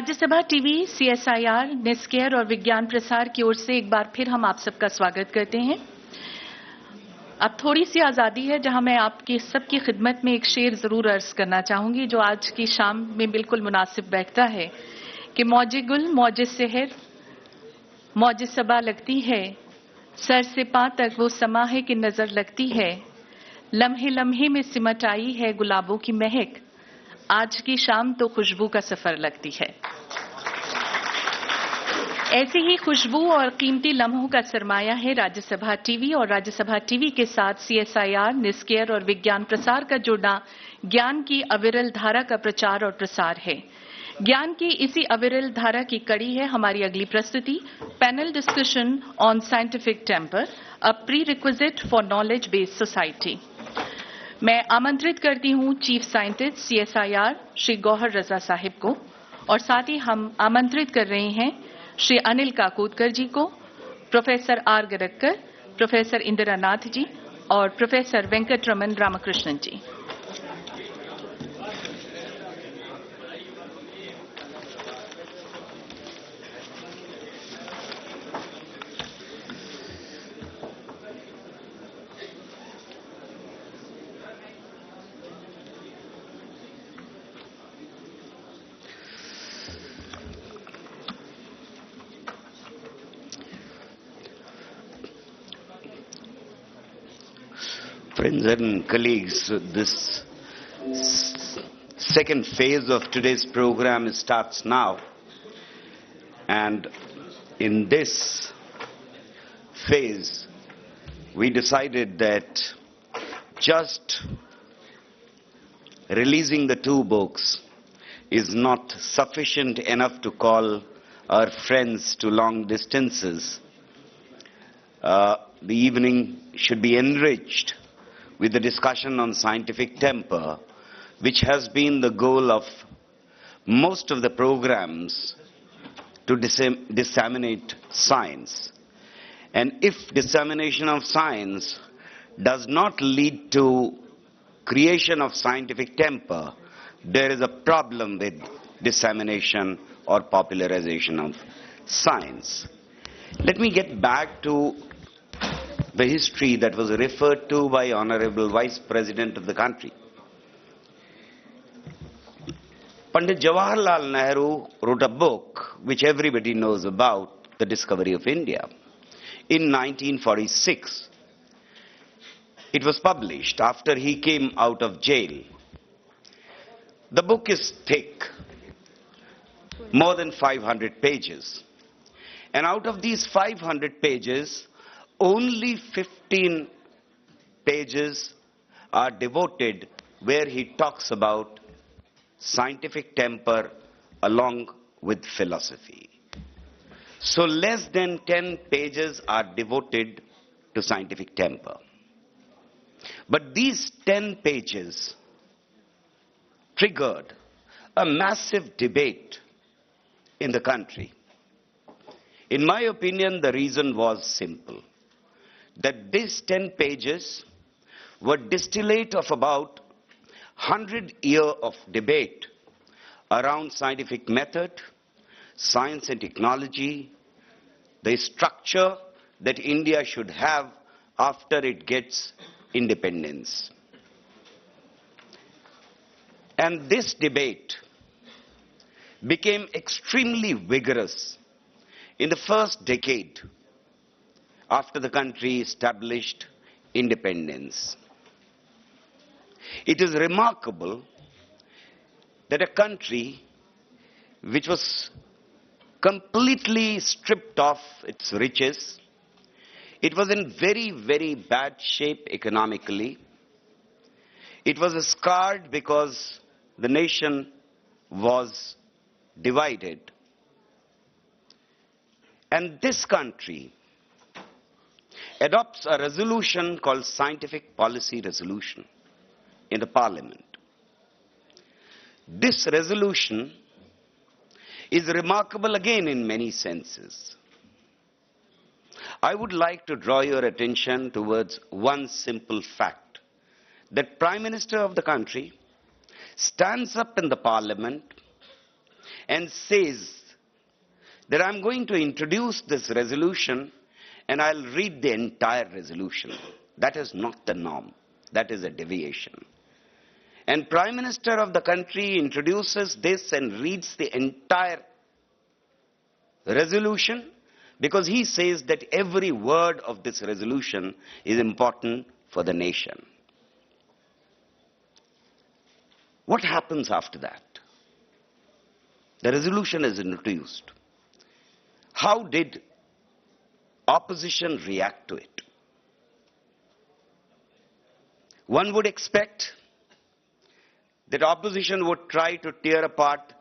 Rajya Sabha TV, CSIR, NISCAIR और विज्ञान प्रसार की ओर से एक बार फिर हम आप सबका स्वागत करते हैं। अब थोड़ी सी आज़ादी है जहां मैं आपकी सबकी खिदमत में एक शेर जरूर अर्ज करना चाहूंगी जो आज की शाम में बिल्कुल मुनासिब बैठता है कि मौजे गुल मौजे सेहर मौजे सबा लगती है, सर से पां तक वो समा है कि नजर लगती है, लम्हे लम्हे में सिमट आई है गुलाबों की महक, आज की शाम तो खुशबू का सफर लगती है। ऐसी ही खुशबू और कीमती लम्हों का सरमाया है राज्यसभा टीवी और राज्यसभा टीवी के साथ सीएसआईआर, निस्केयर और विज्ञान प्रसार का जुड़ना ज्ञान की अविरल धारा का प्रचार और प्रसार है। ज्ञान की इसी अविरल धारा की कड़ी है हमारी अगली प्रस्तुति, panel discussion on scientific temper, a prerequisite for knowledge based society. मैं आमंत्रित करती हूं chief scientist CSIR Shri Gauhar Raza sahib को और साथ ही हम आमंत्रित कर रहे हैं श्री अनिल काकोदकर जी को, professor R Gadagkar, professor Indira Nath ji और professor Venkatraman Ramakrishnan ji. Friends and colleagues, this second phase of today's program starts now, and in this phase we decided that just releasing the two books is not sufficient enough to call our friends to long distances. The evening should be enriched with the discussion on scientific temper, which has been the goal of most of the programs to disseminate science. And if dissemination of science does not lead to creation of scientific temper, there is a problem with dissemination or popularization of science. Let me get back to the history that was referred to by Honorable Vice President of the country. Pandit Jawaharlal Nehru wrote a book which everybody knows about, The Discovery of India, in 1946. It was published after he came out of jail. The book is thick, more than 500 pages. And out of these 500 pages, only 15 pages are devoted where he talks about scientific temper along with philosophy. So less than 10 pages are devoted to scientific temper. But these 10 pages triggered a massive debate in the country. In my opinion, the reason was simple, that these 10 pages were distillate of about 100 years of debate around scientific method, science and technology, the structure that India should have after it gets independence. And this debate became extremely vigorous in the first decade after the country established independence. It is remarkable that a country which was completely stripped of its riches, it was in very, very bad shape economically. It was scarred because the nation was divided. And this country adopts a resolution called Scientific Policy Resolution in the Parliament. This resolution is remarkable again in many senses. I would like to draw your attention towards one simple fact, that Prime Minister of the country stands up in the Parliament and says that I'm going to introduce this resolution and I'll read the entire resolution. That is not the norm. That is a deviation. And Prime Minister of the country introduces this and reads the entire resolution because he says that every word of this resolution is important for the nation. What happens after that? The resolution is introduced. How did opposition react to it? One would expect that opposition would try to tear apart,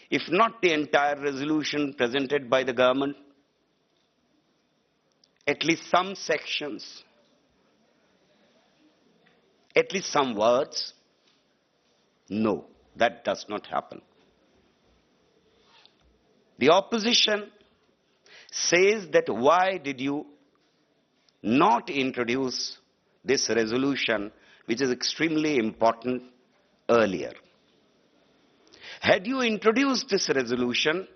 if not the entire resolution presented by the government, at least some sections, at least some words. No, that does not happen. The opposition says that why did you not introduce this resolution, which is extremely important, earlier? Had you introduced this resolution,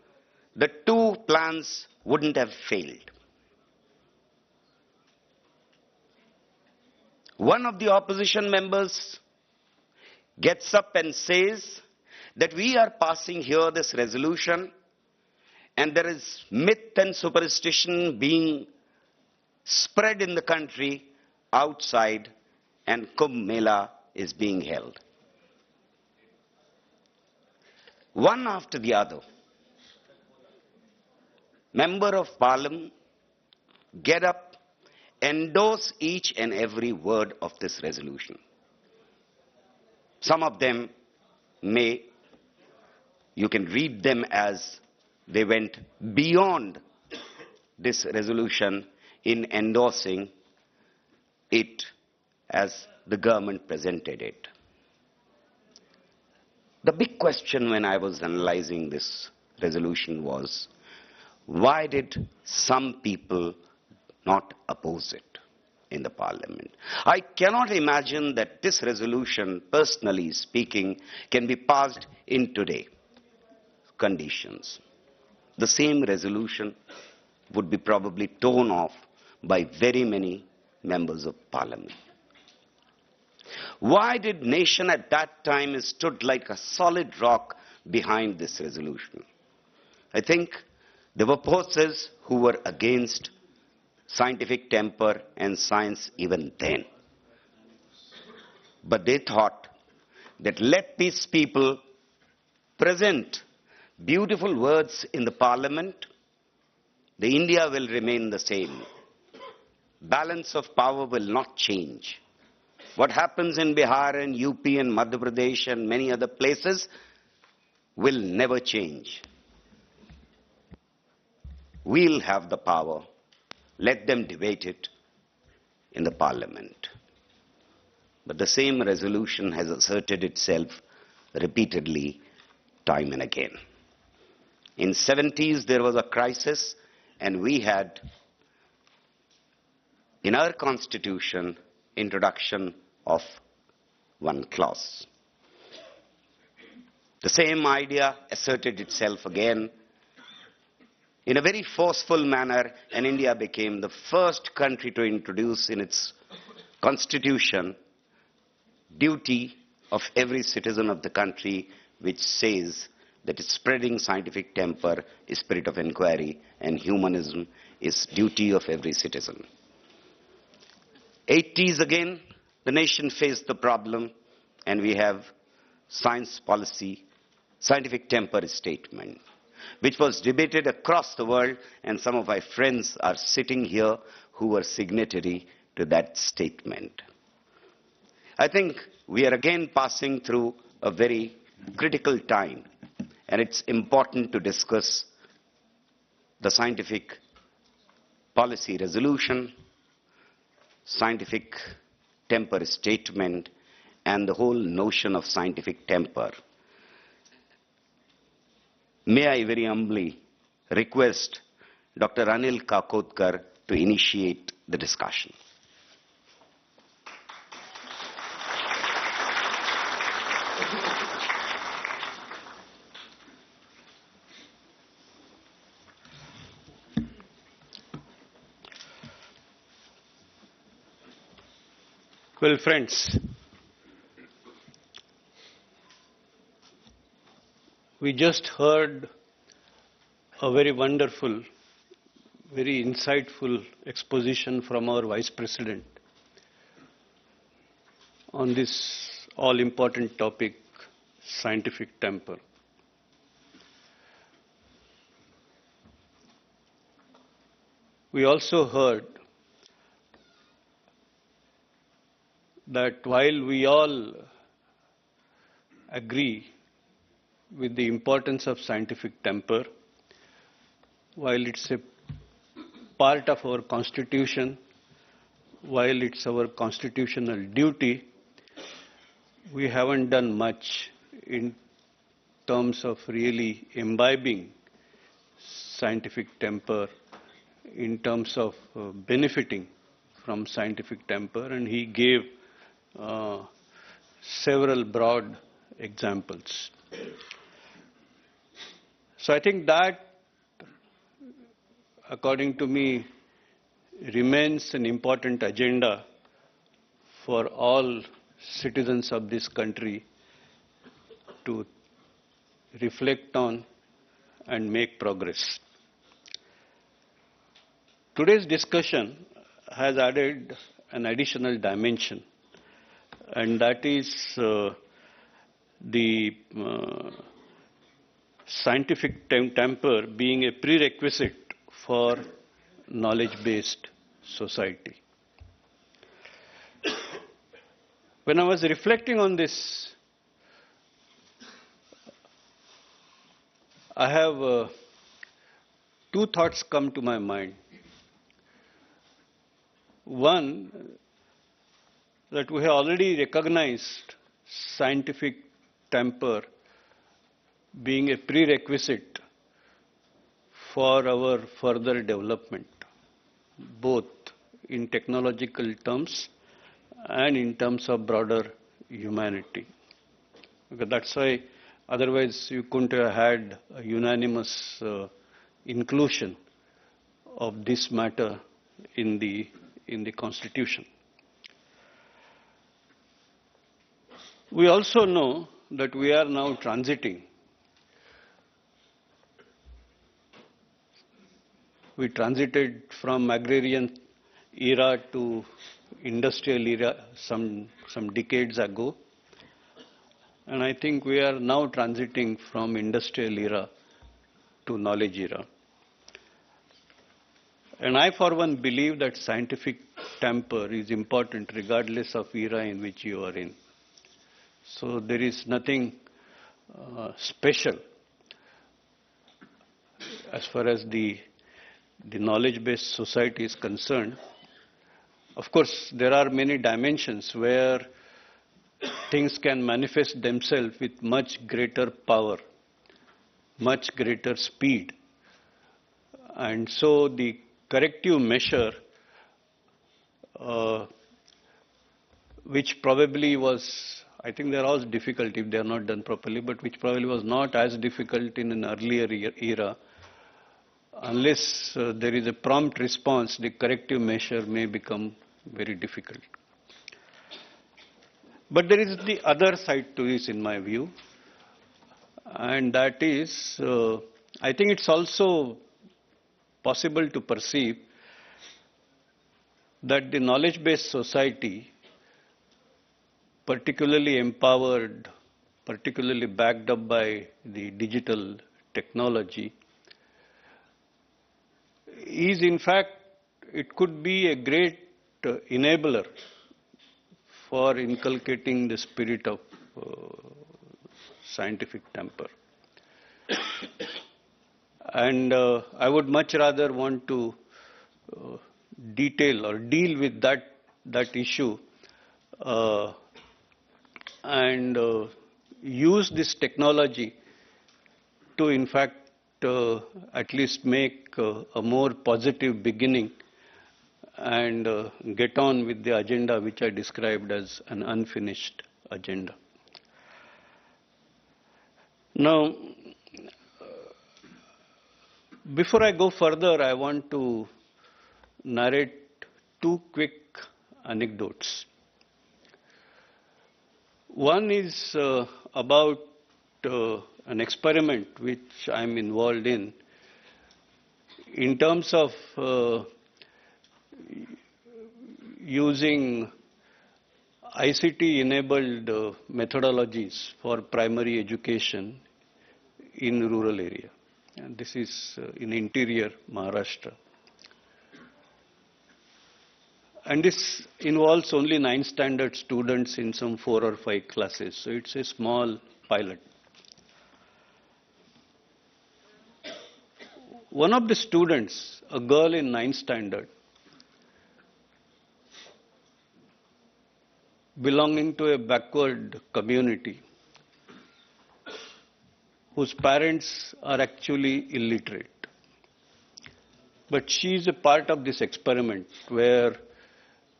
the two plans wouldn't have failed. One of the opposition members gets up and says that we are passing here this resolution and there is myth and superstition being spread in the country outside and Kumbh Mela is being held. One after the other, member of parliament get up, endorse each and every word of this resolution. Some of them you can read them as they went beyond this resolution in endorsing it as the government presented it. The big question when I was analyzing this resolution was, why did some people not oppose it in the parliament? I cannot imagine that this resolution, personally speaking, can be passed in today's conditions. The same resolution would be probably torn off by very many members of parliament. Why did nation at that time stood like a solid rock behind this resolution? I think there were forces who were against scientific temper and science even then. But they thought that let these people present beautiful words in the parliament, the India will remain the same. Balance of power will not change. What happens in Bihar and UP and Madhya Pradesh and many other places will never change. We'll have the power. Let them debate it in the parliament. But the same resolution has asserted itself repeatedly, time and again. In 70s there was a crisis and we had in our constitution introduction of one clause. The same idea asserted itself again in a very forceful manner, and India became the first country to introduce in its constitution duty of every citizen of the country, which says that spreading scientific temper is spirit of inquiry and humanism is duty of every citizen. 80s again, the nation faced the problem and we have science policy, scientific temper statement, which was debated across the world, and some of my friends are sitting here who were signatory to that statement. I think we are again passing through a very critical time, and it's important to discuss the scientific policy resolution, scientific temper statement, and the whole notion of scientific temper. May I very humbly request Dr. Anil Kakodkar to initiate the discussion. Well, friends, we just heard a very wonderful, very insightful exposition from our Vice President on this all-important topic, scientific temper. We also heard that while we all agree with the importance of scientific temper, while it's a part of our constitution, while it's our constitutional duty, we haven't done much in terms of really imbibing scientific temper, in terms of benefiting from scientific temper, and he gave several broad examples. So I think that, according to me, remains an important agenda for all citizens of this country to reflect on and make progress. Today's discussion has added an additional dimension, and that is the scientific temper being a prerequisite for knowledge-based society. When I was reflecting on this, I have two thoughts come to my mind. One, that we have already recognized scientific temper being a prerequisite for our further development, both in technological terms and in terms of broader humanity. Because that's why otherwise you couldn't have had a unanimous inclusion of this matter in the Constitution. We also know that we are now transiting. We transited from agrarian era to industrial era some decades ago. And I think we are now transiting from industrial era to knowledge era. And I, for one, believe that scientific temper is important regardless of era in which you are in. So there is nothing special as far as the knowledge-based society is concerned. Of course, there are many dimensions where things can manifest themselves with much greater power, much greater speed. And so the corrective measure, which probably was, I think they're all difficult if they are not done properly, but which probably was not as difficult in an earlier era, unless there is a prompt response, the corrective measure may become very difficult. But there is the other side to this, in my view, and that is, I think it's also possible to perceive that the knowledge-based society, particularly empowered, particularly backed up by the digital technology, is in fact, it could be a great enabler for inculcating the spirit of scientific temper. And I would much rather want to detail or deal with that issue and use this technology to in fact at least make a more positive beginning and get on with the agenda which I described as an unfinished agenda. Now, before I go further, I want to narrate two quick anecdotes. One is about an experiment which I am involved in terms of using ICT-enabled methodologies for primary education in rural area. And this is in interior Maharashtra. And this involves only 9th standard students in some 4 or 5 classes. So it's a small pilot. One of the students, a girl in 9th standard, belonging to a backward community, whose parents are actually illiterate. But she is a part of this experiment where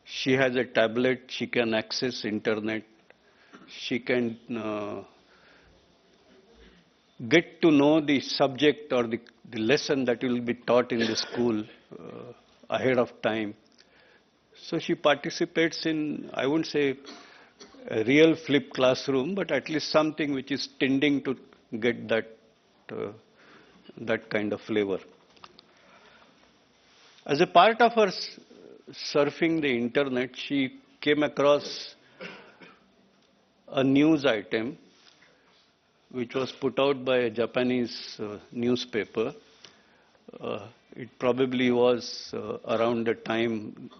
she has a tablet, she can access internet, she can get to know the subject or the lesson that will be taught in the school ahead of time. So she participates in, I wouldn't say a real flipped classroom, but at least something which is tending to get that kind of flavor. As a part of her surfing the internet, she came across a news item which was put out by a Japanese newspaper. It probably was around the time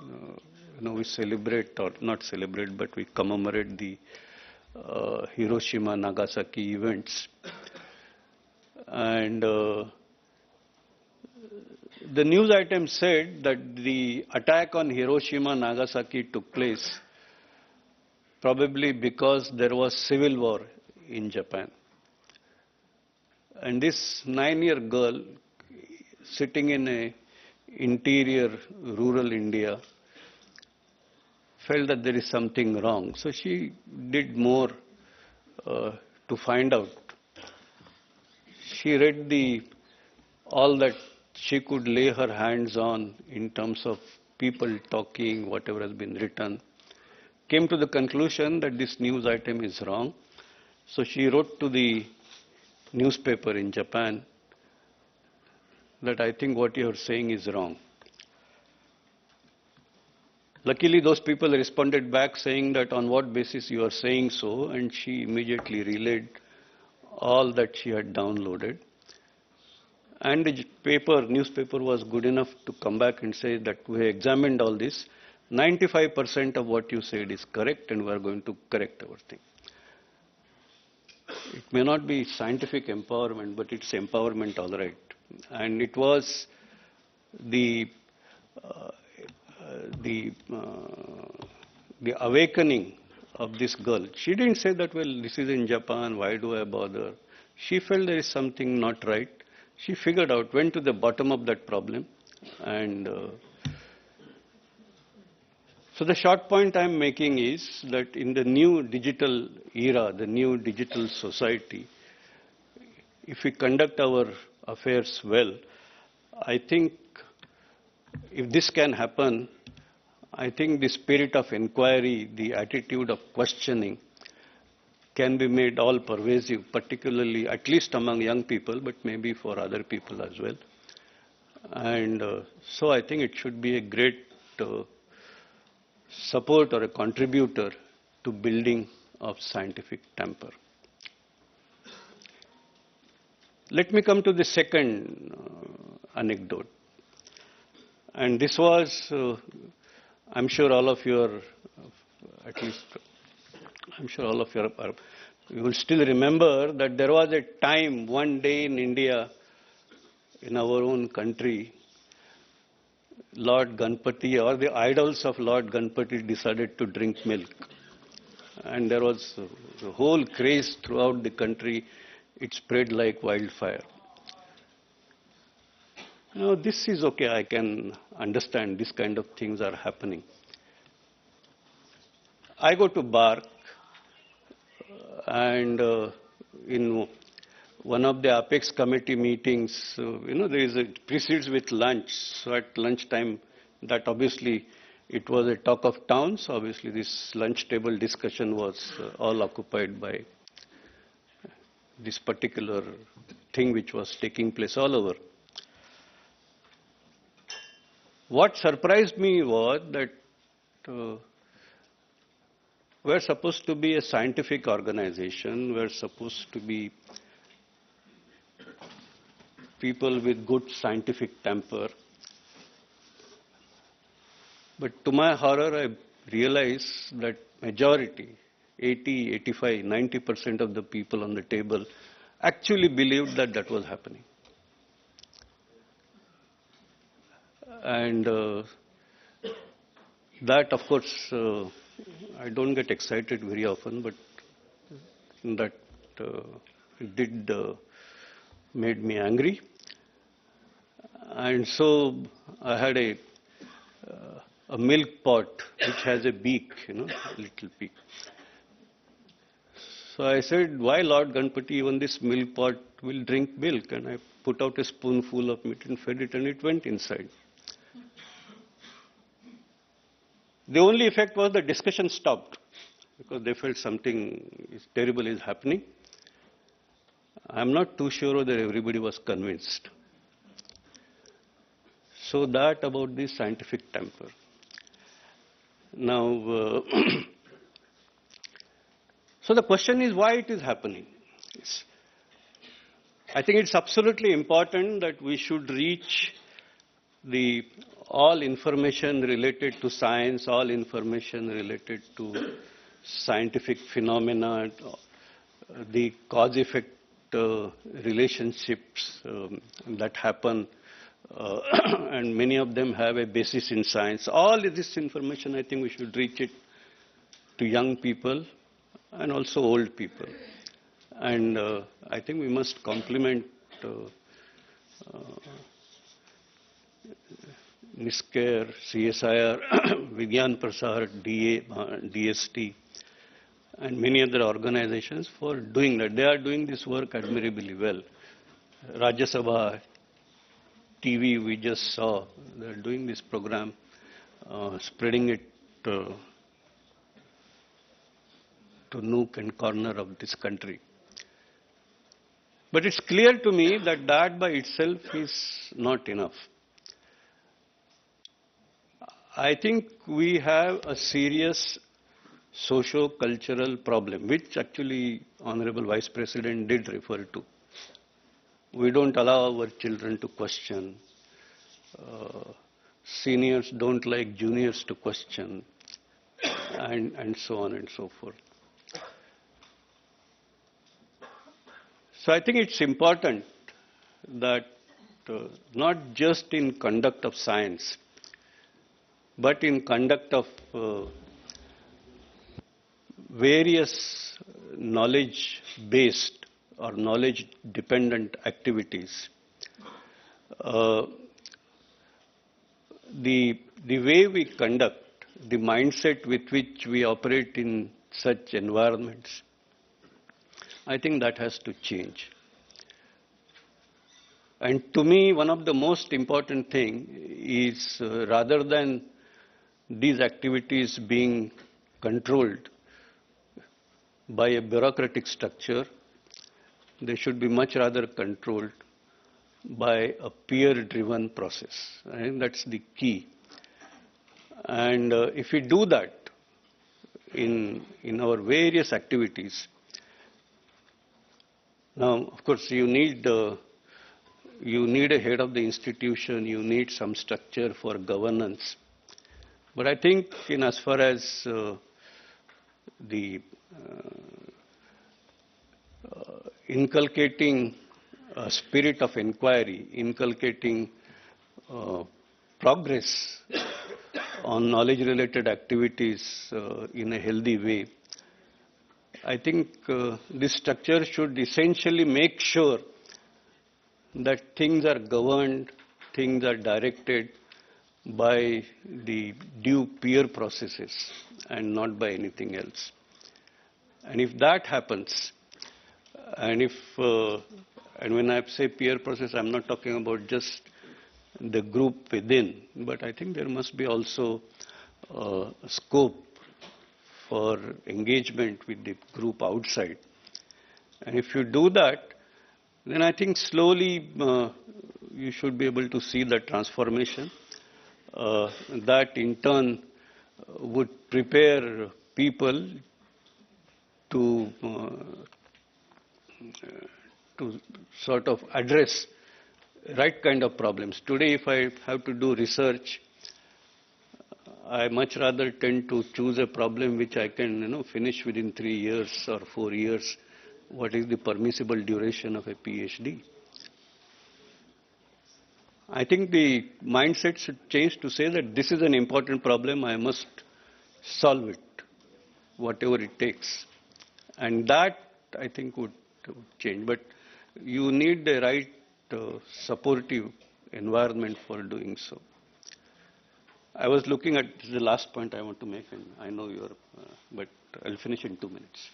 we celebrate, or not celebrate, but we commemorate the Hiroshima Nagasaki events. And the news item said that the attack on Hiroshima Nagasaki took place probably because there was civil war in Japan. And this 9-year girl sitting in a interior rural India felt that there is something wrong. So she did more to find out. She read all that she could lay her hands on in terms of people talking, whatever has been written, came to the conclusion that this news item is wrong. So she wrote to the newspaper in Japan that I think what you are saying is wrong. Luckily, those people responded back saying that on what basis you are saying so, and she immediately relayed all that she had downloaded. And the newspaper was good enough to come back and say that we examined all this. 95% of what you said is correct, and we are going to correct our thing. It may not be scientific empowerment, but it's empowerment all right. And it was the awakening of this girl. She didn't say that, well, this is in Japan, why do I bother? She felt there is something not right. She figured out, went to the bottom of that problem. And so the short point I'm making is that in the new digital era, the new digital society, if we conduct our affairs well, I think if this can happen, I think the spirit of inquiry, the attitude of questioning can be made all pervasive, particularly at least among young people, but maybe for other people as well. And so I think it should be a great support or a contributor to building of scientific temper. Let me come to the second anecdote. And this was, I'm sure all of you are, at least, I'm sure all of you are, you will still remember that there was a time, one day in India, in our own country, Lord Ganpati or the idols of Lord Ganpati decided to drink milk. And there was a whole craze throughout the country. It spread like wildfire. Now, this is okay, I can understand this kind of things are happening. I go to Bark, and in one of the Apex committee meetings, there is precedes with lunch. So at lunchtime, that obviously It was a talk of towns. Obviously, this lunch table discussion was all occupied by this particular thing which was taking place all over. What surprised me was that we're supposed to be a scientific organization. We're supposed to be people with good scientific temper. But to my horror, I realized that majority, 80, 85, 90% of the people on the table actually believed that that was happening. And that, of course, I don't get excited very often, but that did made me angry. And so I had a milk pot which has a beak, a little beak. So I said, why Lord Ganpati, even this milk pot will drink milk? And I put out a spoonful of meat and fed it, and it went inside. The only effect was the discussion stopped, because they felt something terrible is happening. I'm not too sure whether everybody was convinced. So that about the scientific temper. Now, so the question is why it is happening. I think it's absolutely important that we should reach all information related to science, all information related to scientific phenomena, the cause-effect relationships that happen, and many of them have a basis in science. All this information, I think we should reach it to young people and also old people. And I think we must compliment NISCARE, CSIR, Vigyan Prasar, DA, DST, and many other organizations for doing that. They are doing this work admirably well. Rajya Sabha, TV, we just saw, they are doing this program, spreading it to nook and corner of this country. But it's clear to me that that by itself is not enough. I think we have a serious socio-cultural problem, which actually Honorable Vice President did refer to. We don't allow our children to question. Seniors don't like juniors to question, and so on and so forth. So I think it's important that not just in conduct of science, but in conduct of various knowledge-based or knowledge-dependent activities, the way we conduct, the mindset with which we operate in such environments, I think that has to change. And to me, one of the most important thing is rather than these activities being controlled by a bureaucratic structure, they should be much rather controlled by a peer-driven process. I think that's the key. And if we do that in our various activities, now, of course, you need a head of the institution, you need some structure for governance. But I think in as far as the inculcating a spirit of inquiry, inculcating progress on knowledge-related activities in a healthy way, I think this structure should essentially make sure that things are governed, things are directed by the due peer processes and not by anything else. And if that happens, and when I say peer process, I'm not talking about just the group within, but I think there must be also scope for engagement with the group outside. And if you do that, then I think slowly you should be able to see the transformation that in turn would prepare people to sort of address right kind of problems. Today, if I have to do research, I much rather tend to choose a problem which I can, finish within 3 years or 4 years. What is the permissible duration of a PhD? I think the mindset should change to say that this is an important problem, I must solve it, whatever it takes. And that, I think, would change. But you need the right supportive environment for doing so. I was looking at the last point I want to make, and I know you're, but I'll finish in 2 minutes.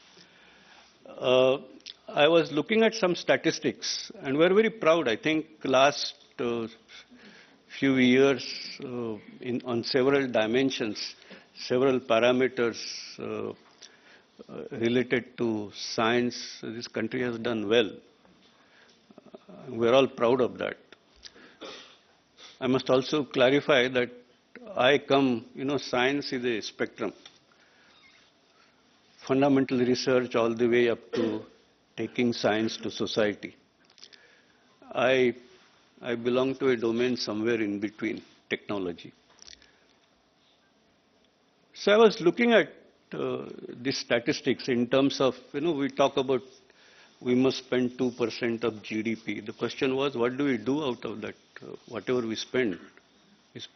I was looking at some statistics, and we're very proud. I think last few years, on several dimensions, several parameters related to science, this country has done well. We're all proud of that. I must also clarify that science is a spectrum. Fundamental research all the way up to taking science to society. I belong to a domain somewhere in between, technology. So I was looking at these statistics in terms of, we talk about we must spend 2% of GDP. The question was, what do we do out of that? Whatever we spend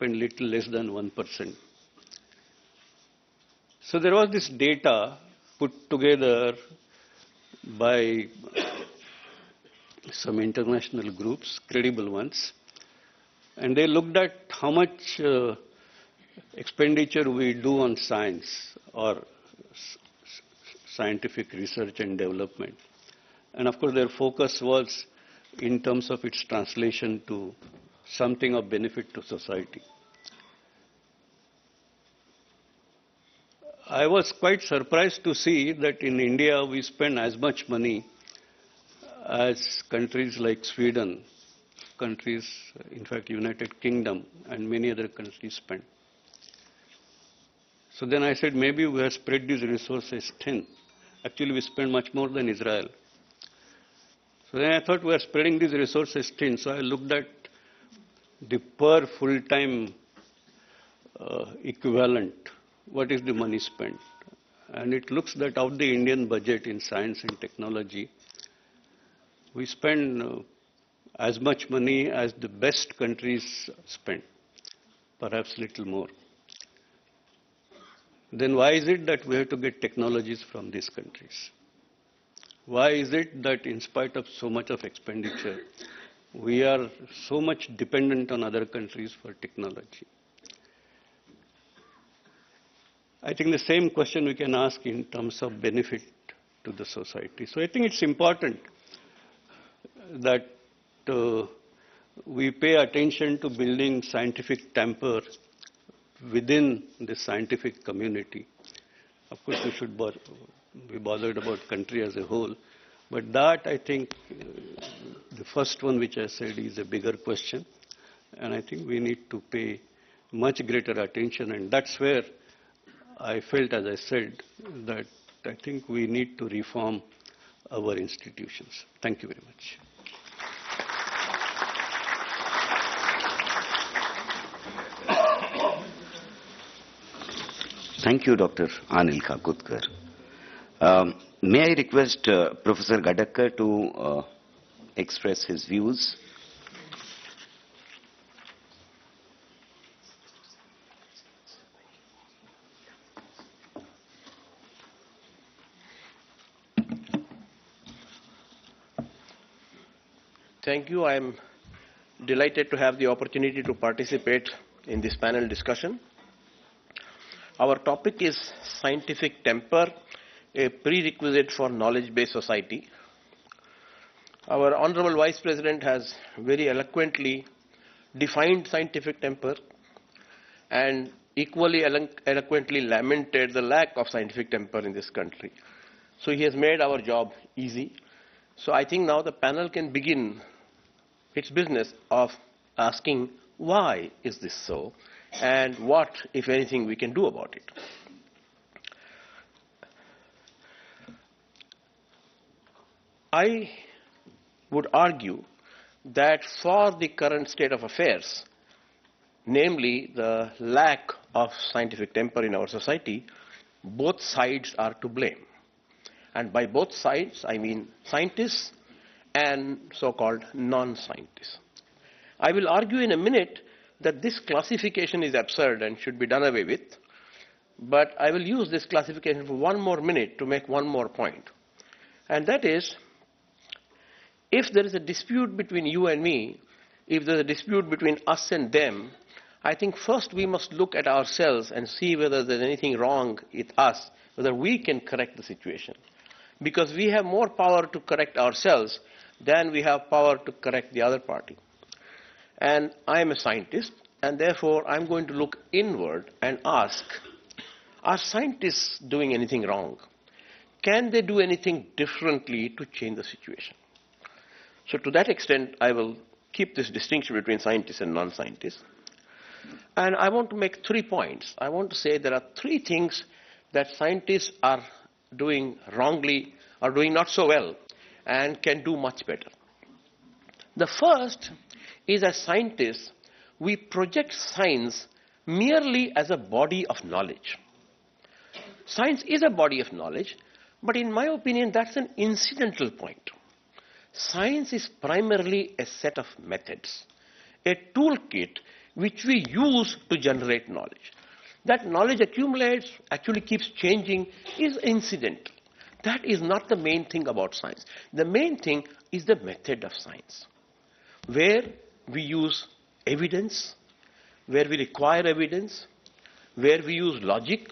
little less than 1%. So there was this data put together by some international groups, credible ones, and they looked at how much expenditure we do on science or scientific research and development. And of course their focus was in terms of its translation to something of benefit to society. I was quite surprised to see that in India we spend as much money as countries like Sweden, countries, in fact, United Kingdom, and many other countries spend. So then I said, maybe we have spread these resources thin. Actually, we spend much more than Israel. So then I thought we are spreading these resources thin. So I looked at the per full-time equivalent. What is the money spent? And it looks that of the Indian budget in science and technology, we spend as much money as the best countries spend, perhaps little more. Then why is it that we have to get technologies from these countries? Why is it that in spite of so much of expenditure, we are so much dependent on other countries for technology? I think the same question we can ask in terms of benefit to the society. So I think it's important that we pay attention to building scientific temper within the scientific community. Of course, we should be bothered about country as a whole. But that, I think, the first one which I said is a bigger question. And I think we need to pay much greater attention. And that's where I felt, as I said, that I think we need to reform our institutions. Thank you very much. Thank you, Dr. Anil Kakodkar. May I request Professor Gadagkar to express his views? Thank you. I am delighted to have the opportunity to participate in this panel discussion. Our topic is scientific temper, a prerequisite for knowledge-based society. Our Honorable Vice President has very eloquently defined scientific temper, and equally eloquently lamented the lack of scientific temper in this country. So he has made our job easy. So I think now the panel can begin its business of asking why is this so and what, if anything, we can do about it. I would argue that for the current state of affairs, namely the lack of scientific temper in our society, both sides are to blame. And by both sides, I mean scientists and so-called non-scientists. I will argue in a minute that this classification is absurd and should be done away with, but I will use this classification for one more minute to make one more point. And that is, if there is a dispute between you and me, if there is a dispute between us and them, I think first we must look at ourselves and see whether there is anything wrong with us, whether we can correct the situation. Because we have more power to correct ourselves than we have power to correct the other party. And I am a scientist, and therefore I'm going to look inward and ask, are scientists doing anything wrong? Can they do anything differently to change the situation? So to that extent, I will keep this distinction between scientists and non-scientists. And I want to make 3 points. I want to say there are 3 things that scientists are doing wrongly or doing not so well and can do much better. The first is, as scientists, we project science merely as a body of knowledge. Science is a body of knowledge, but in my opinion, that's an incidental point. Science is primarily a set of methods, a toolkit which we use to generate knowledge. That knowledge accumulates, actually keeps changing, is incidental. That is not the main thing about science. The main thing is the method of science, where we use evidence, where we require evidence, where we use logic,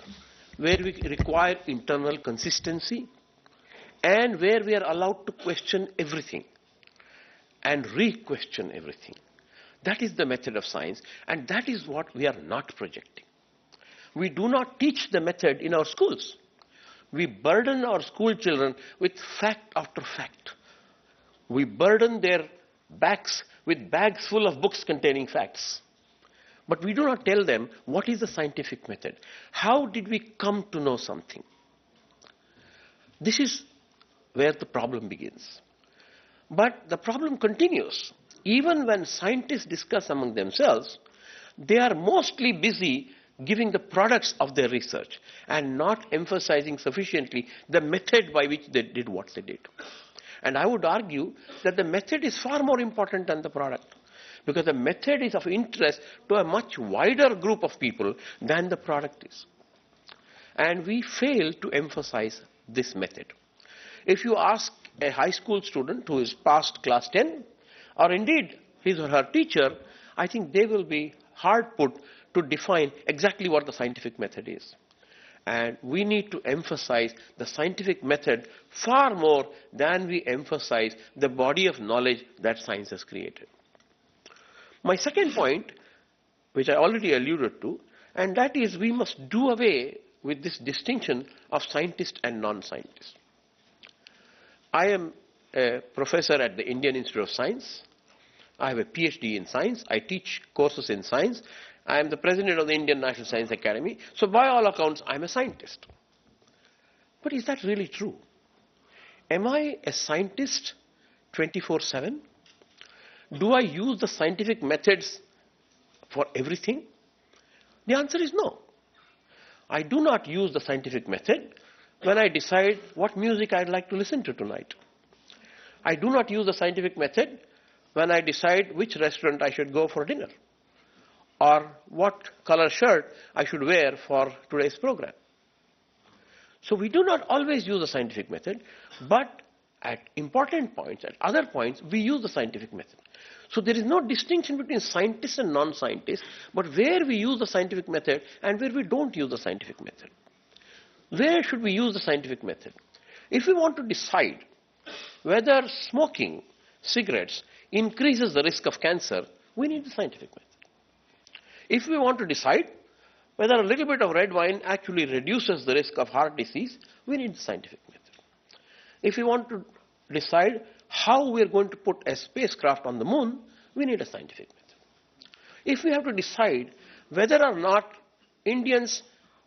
where we require internal consistency, and where we are allowed to question everything and re-question everything. That is the method of science, and that is what we are not projecting. We do not teach the method in our schools. We burden our school children with fact after fact. We burden their backs with bags full of books containing facts. But we do not tell them what is the scientific method. How did we come to know something? This is where the problem begins. But the problem continues. Even when scientists discuss among themselves, they are mostly busy giving the products of their research and not emphasizing sufficiently the method by which they did what they did. And I would argue that the method is far more important than the product, because the method is of interest to a much wider group of people than the product is. And we fail to emphasize this method. If you ask a high school student who is past class 10, or indeed his or her teacher, I think they will be hard put to define exactly what the scientific method is. And we need to emphasize the scientific method far more than we emphasize the body of knowledge that science has created. My second point, which I already alluded to, and that is we must do away with this distinction of scientist and non-scientist. I am a professor at the Indian Institute of Science. I have a PhD in science. I teach courses in science. I am the president of the Indian National Science Academy. So by all accounts, I am a scientist. But is that really true? Am I a scientist 24/7? Do I use the scientific methods for everything? The answer is no. I do not use the scientific method when I decide what music I'd like to listen to tonight. I do not use the scientific method when I decide which restaurant I should go for dinner, or what color shirt I should wear for today's program. So we do not always use the scientific method, but at important points, at other points, we use the scientific method. So there is no distinction between scientists and non-scientists, but where we use the scientific method and where we don't use the scientific method. Where should we use the scientific method? If we want to decide whether smoking cigarettes increases the risk of cancer, we need the scientific method. If we want to decide whether a little bit of red wine actually reduces the risk of heart disease, we need the scientific method. If we want to decide how we are going to put a spacecraft on the moon, we need a scientific method. If we have to decide whether or not Indians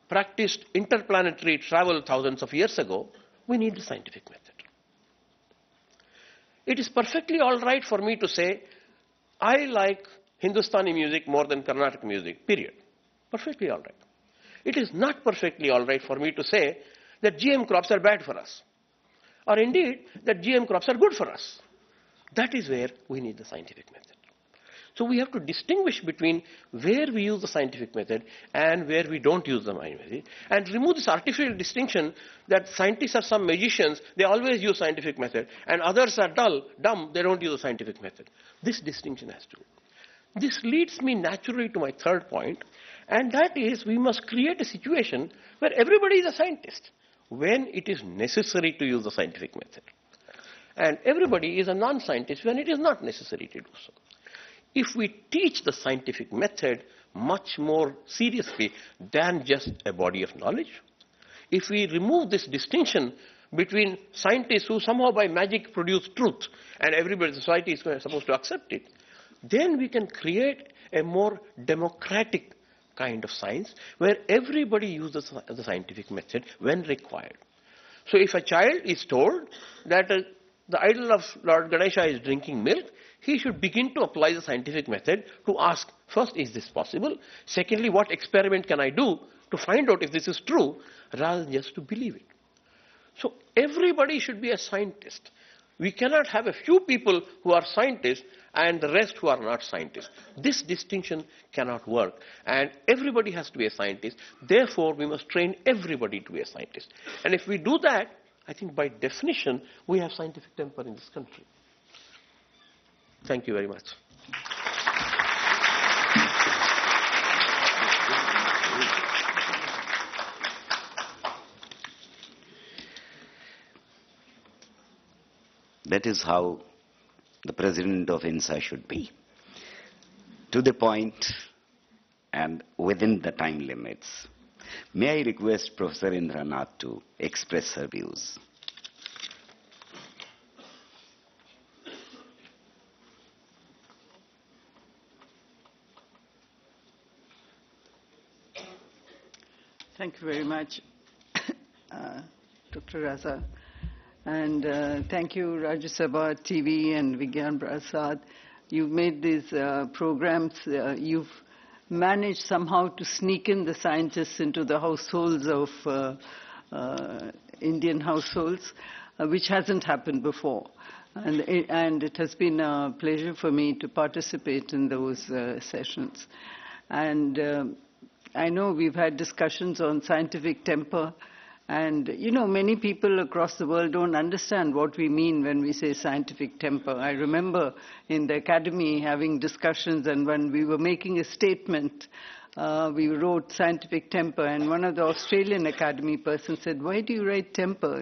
practiced interplanetary travel thousands of years ago, we need the scientific method. It is perfectly all right for me to say, I like Hindustani music more than Carnatic music, period. Perfectly all right. It is not perfectly all right for me to say that GM crops are bad for us, or indeed that GM crops are good for us. That is where we need the scientific method. So we have to distinguish between where we use the scientific method and where we don't use the scientific method, and remove this artificial distinction that scientists are some magicians, they always use scientific method, and others are dumb, they don't use the scientific method. This distinction has to go. This leads me naturally to my third point, and that is we must create a situation where everybody is a scientist when it is necessary to use the scientific method, and everybody is a non-scientist when it is not necessary to do so. If we teach the scientific method much more seriously than just a body of knowledge, if we remove this distinction between scientists who somehow by magic produce truth and everybody in society is supposed to accept it, then we can create a more democratic kind of science where everybody uses the scientific method when required. So if a child is told that the idol of Lord Ganesha is drinking milk, he should begin to apply the scientific method to ask, first, is this possible? Secondly, what experiment can I do to find out if this is true, rather than just to believe it. So everybody should be a scientist. We cannot have a few people who are scientists and the rest who are not scientists. This distinction cannot work, and everybody has to be a scientist. Therefore, we must train everybody to be a scientist. And if we do that, I think by definition, we have scientific temper in this country. Thank you very much. That is how the president of INSA should be. To the point and within the time limits. May I request Professor Indira Nath to express her views. Thank you very much, Dr. Raza. And thank you, Rajya Sabha TV and Vigyan Bhawan. You've made these programs, you've managed somehow to sneak in the scientists into the households of Indian households, which hasn't happened before. And it has been a pleasure for me to participate in those sessions. And I know we've had discussions on scientific temper, and many people across the world don't understand what we mean when we say scientific temper. I remember in the academy having discussions, and when we were making a statement, we wrote scientific temper, and one of the Australian academy persons said, "Why do you write temper?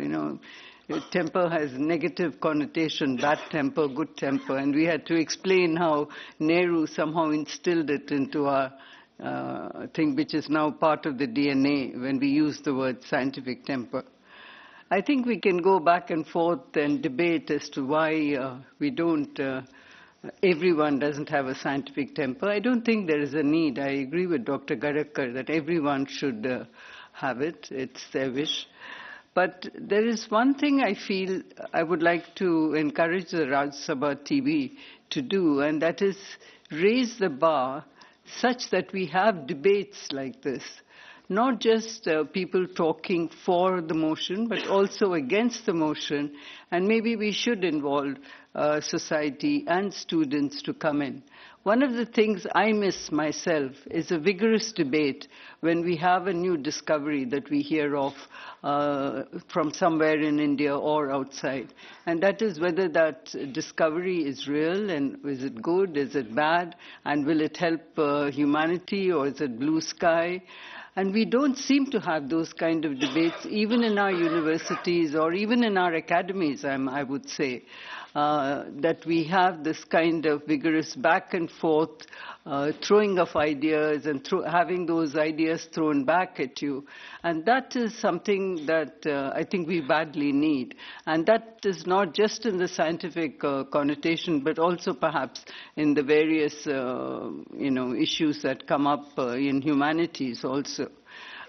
Temper has negative connotation, bad temper, good temper." And we had to explain how Nehru somehow instilled it into our thing, which is now part of the DNA when we use the word scientific temper. I think we can go back and forth and debate as to why we don't, everyone doesn't have a scientific temper. I don't think there is a need. I agree with Dr. Gadagkar that everyone should have it. It's their wish. But there is one thing I feel I would like to encourage the Rajya Sabha TV to do, and that is raise the bar such that we have debates like this, not just people talking for the motion, but also against the motion, and maybe we should involve society and students to come in. One of the things I miss myself is a vigorous debate when we have a new discovery that we hear of from somewhere in India or outside. And that is whether that discovery is real, and is it good, is it bad, and will it help humanity, or is it blue sky? And we don't seem to have those kind of debates even in our universities or even in our academies, I would say. that we have this kind of vigorous back and forth throwing of ideas and having those ideas thrown back at you. And that is something that I think we badly need. And that is not just in the scientific connotation, but also perhaps in the various issues that come up in humanities also.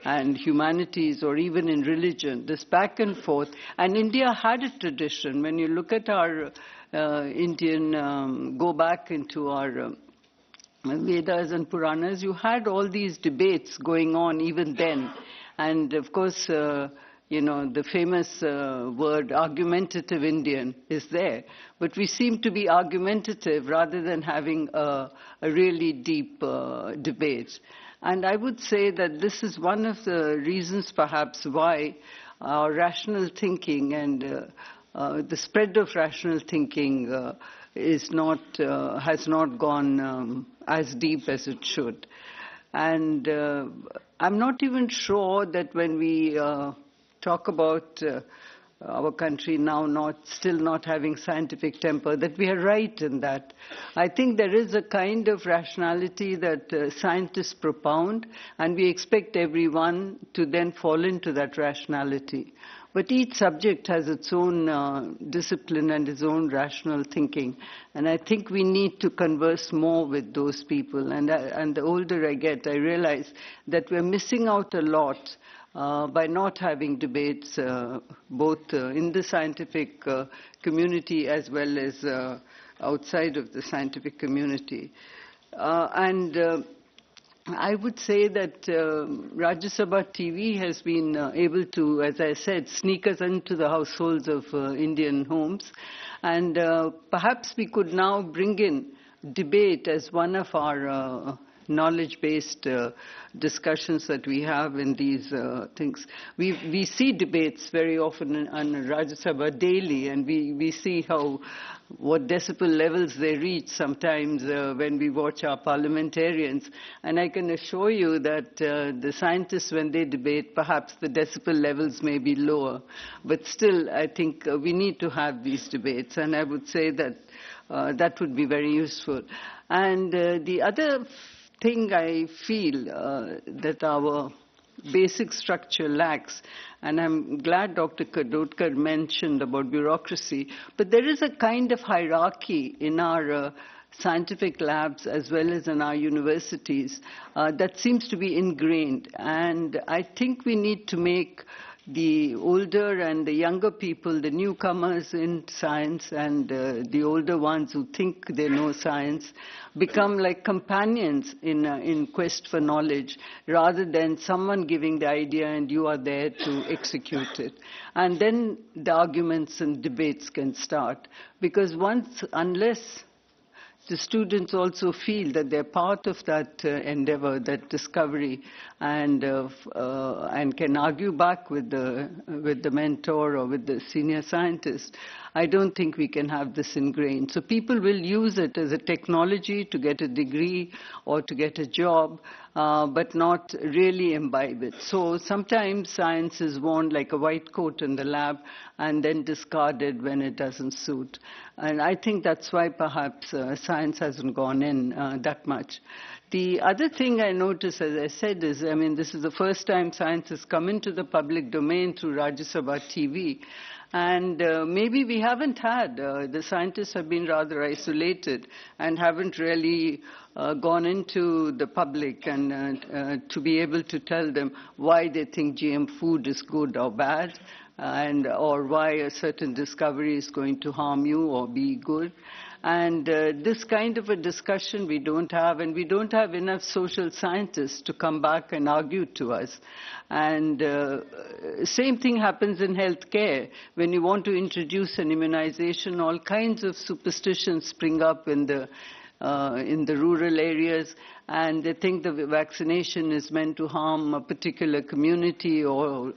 And humanities or even in religion, this back and forth. And India had a tradition. When you look at our go back into our Vedas and Puranas, you had all these debates going on even then. And of course, the famous word argumentative Indian is there. But we seem to be argumentative rather than having a really deep debate. And I would say that this is one of the reasons perhaps why our rational thinking and the spread of rational thinking has not gone as deep as it should. And I'm not even sure that when we talk about our country now still not having scientific temper, that we are right in that. I think there is a kind of rationality that scientists propound, and we expect everyone to then fall into that rationality. But each subject has its own discipline and its own rational thinking. And I think we need to converse more with those people. And the older I get, I realize that we're missing out a lot by not having debates both in the scientific community as well as outside of the scientific community. I would say that Rajya Sabha TV has been able to, as I said, sneak us into the households of Indian homes. And perhaps we could now bring in debate as one of our knowledge-based discussions that we have in these things. We see debates very often on Rajya Sabha daily, and we see what decibel levels they reach sometimes when we watch our parliamentarians. And I can assure you that the scientists, when they debate, perhaps the decibel levels may be lower. But still, I think we need to have these debates, and I would say that that would be very useful. And the other thing I feel that our basic structure lacks, and I'm glad Dr. Kakodkar mentioned about bureaucracy, but there is a kind of hierarchy in our scientific labs as well as in our universities that seems to be ingrained. And I think we need to make the older and the younger people, the newcomers in science and the older ones who think they know science, become like companions in quest for knowledge, rather than someone giving the idea and you are there to execute it. And then the arguments and debates can start. Because unless the students also feel that they're part of that endeavor, that discovery, and can argue back with the mentor or with the senior scientist, I don't think we can have this ingrained. So people will use it as a technology to get a degree or to get a job, but not really imbibe it. So sometimes science is worn like a white coat in the lab and then discarded when it doesn't suit. And I think that's why perhaps science hasn't gone in that much. The other thing I notice, as I said, is, this is the first time science has come into the public domain through Rajya Sabha TV. And maybe we haven't had, the scientists have been rather isolated and haven't really gone into the public and to be able to tell them why they think GM food is good or bad, or why a certain discovery is going to harm you or be good. And this kind of a discussion we don't have, and we don't have enough social scientists to come back and argue to us. And same thing happens in healthcare. When you want to introduce an immunization, all kinds of superstitions spring up in the in the rural areas, and they think the vaccination is meant to harm a particular community, or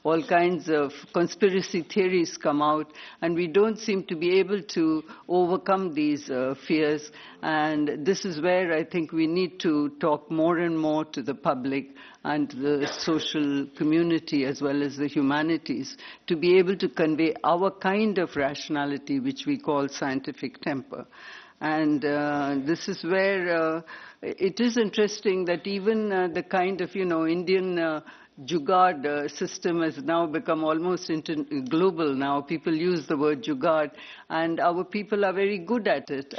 all kinds of conspiracy theories come out, and we don't seem to be able to overcome these fears. And this is where I think we need to talk more and more to the public and the social community as well as the humanities to be able to convey our kind of rationality, which we call scientific temper. And this is where it is interesting that even the kind of, Indian Jugaad system has now become almost global now. People use the word Jugaad, and our people are very good at it.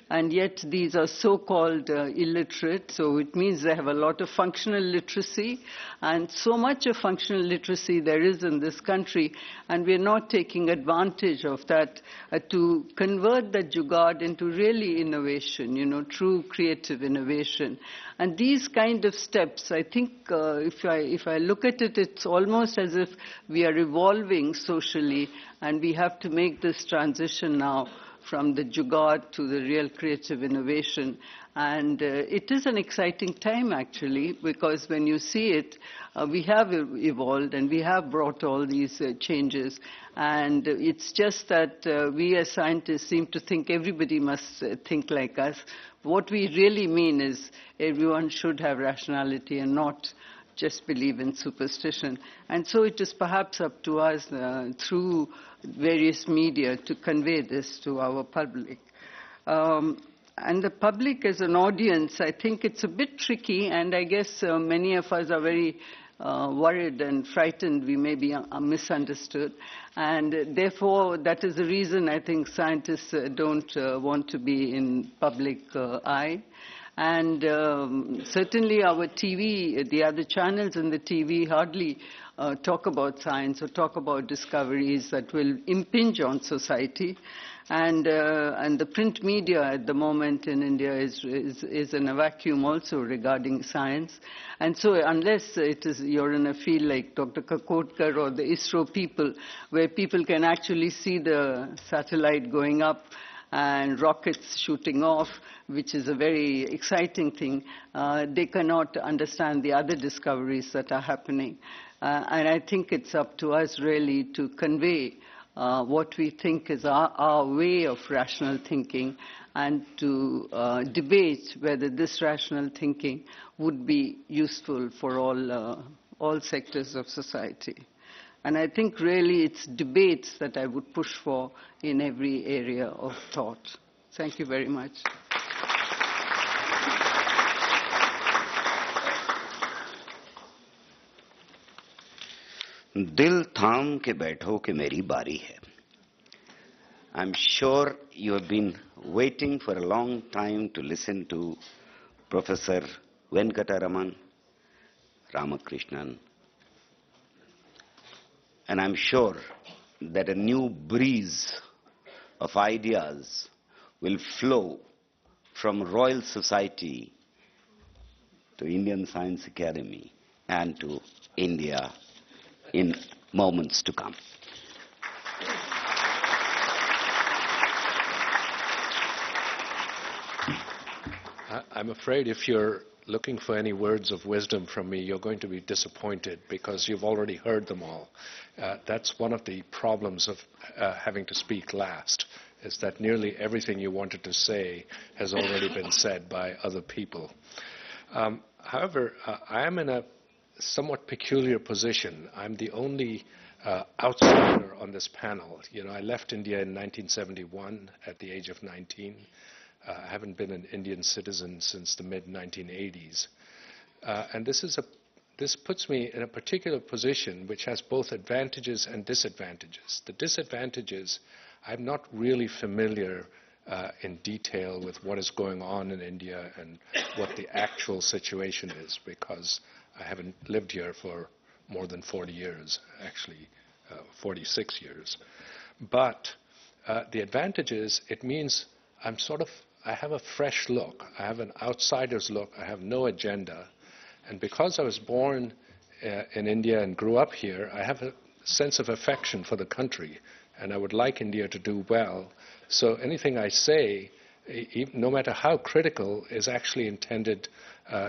And yet these are so-called illiterate, so it means they have a lot of functional literacy, and so much of functional literacy there is in this country, and we're not taking advantage of that to convert the Jugaad into really innovation, true creative innovation. And these kind of steps, I think, if I look at it, it's almost as if we are evolving socially, and we have to make this transition now from the Jugaad to the real creative innovation. And it is an exciting time, actually, because when you see it, we have evolved and we have brought all these changes. And it's just that we as scientists seem to think everybody must think like us. What we really mean is everyone should have rationality and not just believe in superstition. And so it is perhaps up to us through various media to convey this to our public. And the public as an audience, I think it's a bit tricky, and I guess many of us are very worried and frightened we may be misunderstood. And therefore, that is the reason I think scientists don't want to be in public eye. And certainly our TV, the other channels in the TV hardly talk about science or talk about discoveries that will impinge on society. And the print media at the moment in India is in a vacuum also regarding science. And so unless you're in a field like Dr. Kakodkar or the ISRO people, where people can actually see the satellite going up and rockets shooting off, which is a very exciting thing, they cannot understand the other discoveries that are happening. And I think it's up to us really to convey what we think is our way of rational thinking, and to debate whether this rational thinking would be useful for all sectors of society. And I think really it's debates that I would push for in every area of thought. Thank you very much. दिल थाम के बैठो कि मेरी बारी है. I'm sure you have been waiting for a long time to listen to Professor Venkatraman, Ramakrishnan. And I'm sure that a new breeze of ideas will flow from Royal Society to Indian Science Academy and to India in moments to come. I'm afraid if you're looking for any words of wisdom from me, you're going to be disappointed because you've already heard them all. That's one of the problems of having to speak last, is that nearly everything you wanted to say has already been said by other people. However, I am in a somewhat peculiar position. I'm the only outsider on this panel. I left India in 1971 at the age of 19. I haven't been an Indian citizen since the mid-1980s. And this puts me in a particular position which has both advantages and disadvantages. The disadvantages, I'm not really familiar in detail with what is going on in India and what the actual situation is, because I haven't lived here for more than 40 years, actually 46 years. But the advantage is it means I have a fresh look. I have an outsider's look. I have no agenda. And because I was born in India and grew up here, I have a sense of affection for the country, and I would like India to do well. So anything I say no matter how critical, is actually intended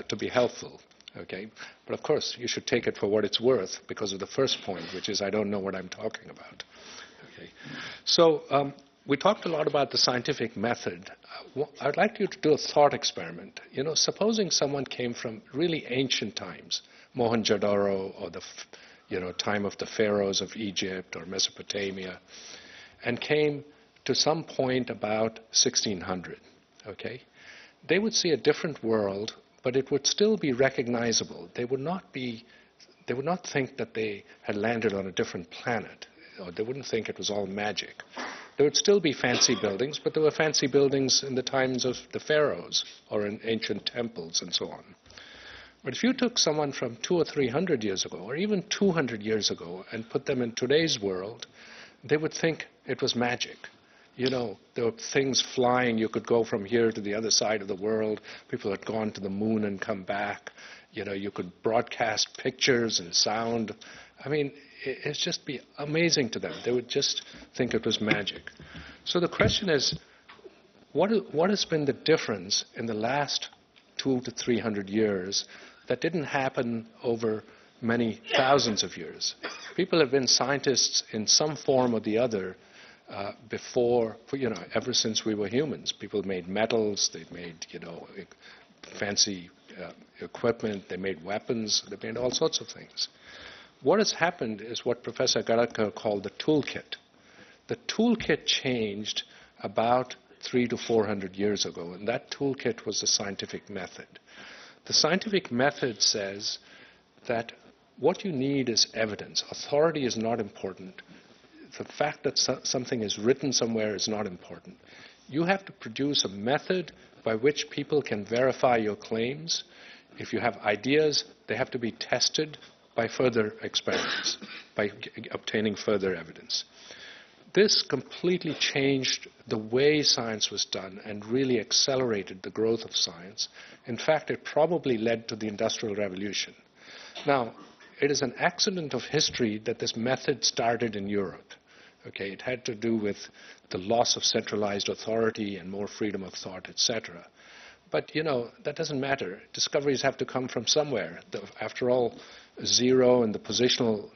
to be helpful. Okay? But of course, you should take it for what it's worth because of the first point, which is I don't know what I'm talking about. Okay? So we talked a lot about the scientific method. I'd like you to do a thought experiment. You know, supposing someone came from really ancient times, Mohenjo-daro or the time of the pharaohs of Egypt or Mesopotamia, and came to some point about 1600, okay? They would see a different world, but it would still be recognizable. They would not think that they had landed on a different planet, or they wouldn't think it was all magic. There would still be fancy buildings, but there were fancy buildings in the times of the pharaohs or in ancient temples and so on. But if you took someone from 200 or 300 years ago, or even 200 years ago, and put them in today's world, they would think it was magic. You know, there were things flying. You could go from here to the other side of the world. People had gone to the moon and come back. You know, you could broadcast pictures and sound. I mean, it'd just be amazing to them. They would just think it was magic. So the question is, what has been the difference in the last 200 to 300 years that didn't happen over many thousands of years? People have been scientists in some form or the other ever since we were humans. People made metals, they made, fancy equipment, they made weapons, they made all sorts of things. What has happened is what Professor Gadagkar called the toolkit. The toolkit changed about 300 to 400 years ago, and that toolkit was the scientific method. The scientific method says that what you need is evidence. Authority is not important. The fact that something is written somewhere is not important. You have to produce a method by which people can verify your claims. If you have ideas, they have to be tested by further experiments, by obtaining further evidence. This completely changed the way science was done and really accelerated the growth of science. In fact, it probably led to the Industrial Revolution. Now, it is an accident of history that this method started in Europe. Okay, it had to do with the loss of centralized authority and more freedom of thought, etc. But, that doesn't matter. Discoveries have to come from somewhere. After all, zero and the positional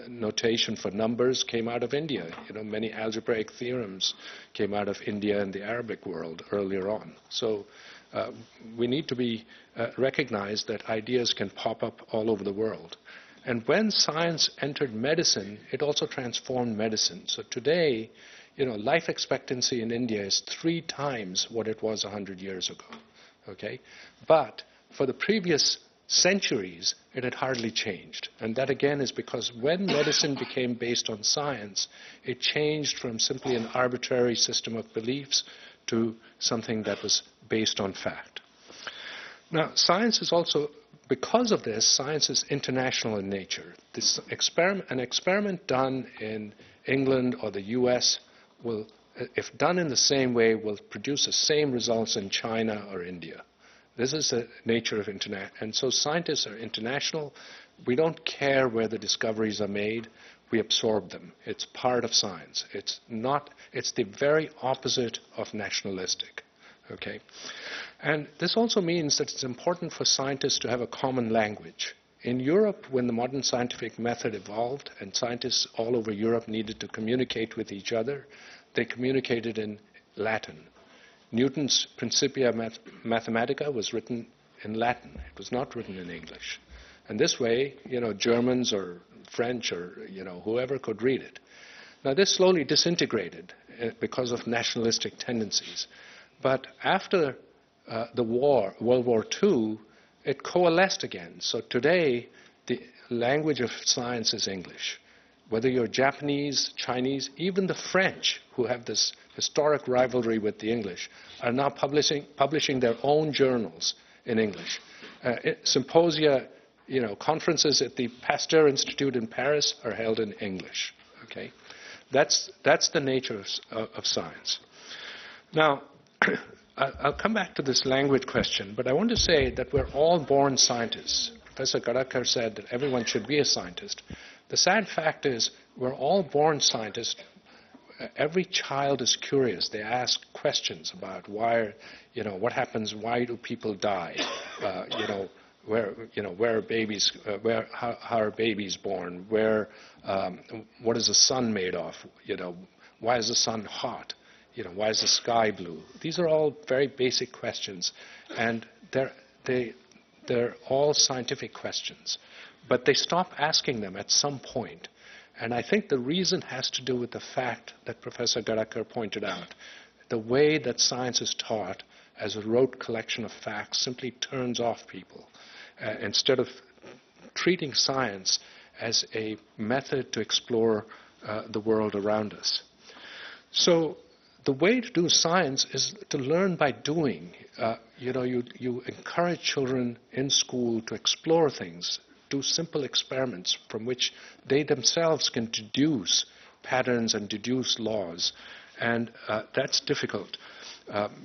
notation for numbers came out of India. Many algebraic theorems came out of India and the Arabic world earlier on. So we need to be recognized that ideas can pop up all over the world. And when science entered medicine, it also transformed medicine. So today, life expectancy in India is 3 times what it was 100 years ago. Okay? But for the previous centuries, it had hardly changed. And that, again, is because when medicine became based on science, it changed from simply an arbitrary system of beliefs to something that was based on fact. Now, science is also, because of this, science is international in nature. An experiment done in England or the US will, if done in the same way, will produce the same results in China or India. This is the nature of international. And so scientists are international. We don't care where the discoveries are made. We absorb them. It's part of science. It's the very opposite of nationalistic. Okay? And this also means that it's important for scientists to have a common language. In Europe, when the modern scientific method evolved and scientists all over Europe needed to communicate with each other, they communicated in Latin. Newton's Principia Mathematica was written in Latin. It was not written in English. And this way, Germans or French or, whoever could read it. Now, this slowly disintegrated because of nationalistic tendencies. But after the war, World War II, it coalesced again. So today, the language of science is English. Whether you're Japanese, Chinese, even the French, who have this historic rivalry with the English, are now publishing their own journals in English. Symposia, conferences at the Pasteur Institute in Paris are held in English. Okay, that's the nature of science. Now, I'll come back to this language question, but I want to say that we're all born scientists. Professor Gadagkar said that everyone should be a scientist. The sad fact is we're all born scientists. every child is curious. They ask questions about why, what happens, why do people die, where are babies, how are babies born, what is the sun made of, why is the sun hot, why is the sky blue? These are all very basic questions, and they're all scientific questions. But they stop asking them at some point. And I think the reason has to do with the fact that Professor Gadagkar pointed out. The way that science is taught as a rote collection of facts simply turns off people. Instead of treating science as a method to explore the world around us. So the way to do science is to learn by doing. You encourage children in school to explore things, do simple experiments from which they themselves can deduce patterns and deduce laws. And that's difficult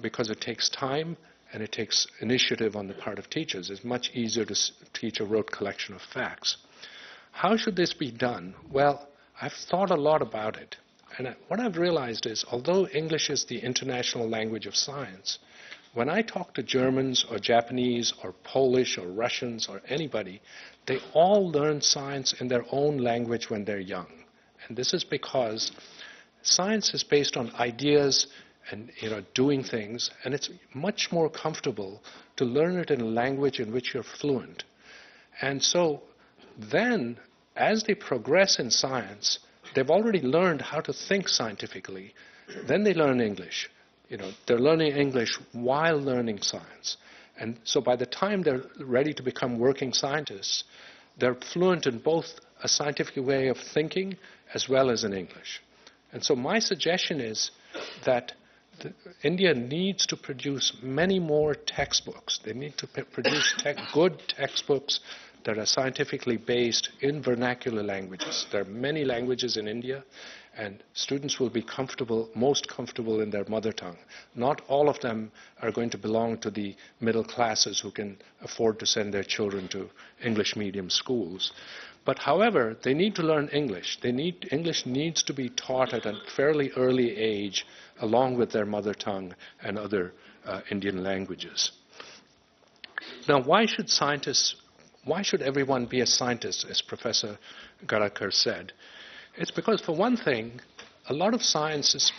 because it takes time and it takes initiative on the part of teachers. It's much easier to teach a rote collection of facts. How should this be done? Well, I've thought a lot about it. And what I've realized is, although English is the international language of science, when I talk to Germans or Japanese or Polish or Russians or anybody, they all learn science in their own language when they're young. And this is because science is based on ideas and doing things, and it's much more comfortable to learn it in a language in which you're fluent. And so then, as they progress in science, they've already learned how to think scientifically. Then they learn English. They're learning English while learning science. And so by the time they're ready to become working scientists, they're fluent in both a scientific way of thinking as well as in English. And so my suggestion is that India needs to produce many more textbooks. They need to produce good textbooks that are scientifically based in vernacular languages. There are many languages in India, and students will be most comfortable in their mother tongue. Not all of them are going to belong to the middle classes who can afford to send their children to English medium schools. But however, they need to learn English. English needs to be taught at a fairly early age along with their mother tongue and other Indian languages. Now, why should everyone be a scientist, as Professor Gadagkar said? It's because, for one thing, a lot of science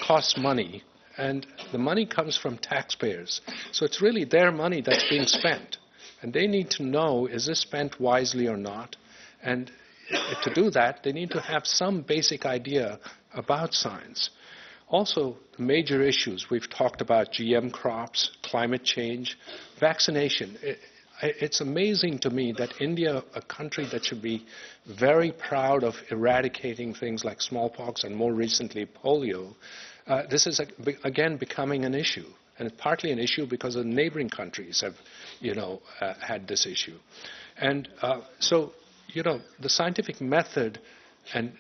costs money, and the money comes from taxpayers. So it's really their money that's being spent. And they need to know, is this spent wisely or not? And to do that, they need to have some basic idea about science. Also, the major issues, we've talked about GM crops, climate change, vaccination. It's amazing to me that India, a country that should be very proud of eradicating things like smallpox and more recently polio, this is again becoming an issue. And it's partly an issue because the neighboring countries have, had this issue. And so, the scientific method and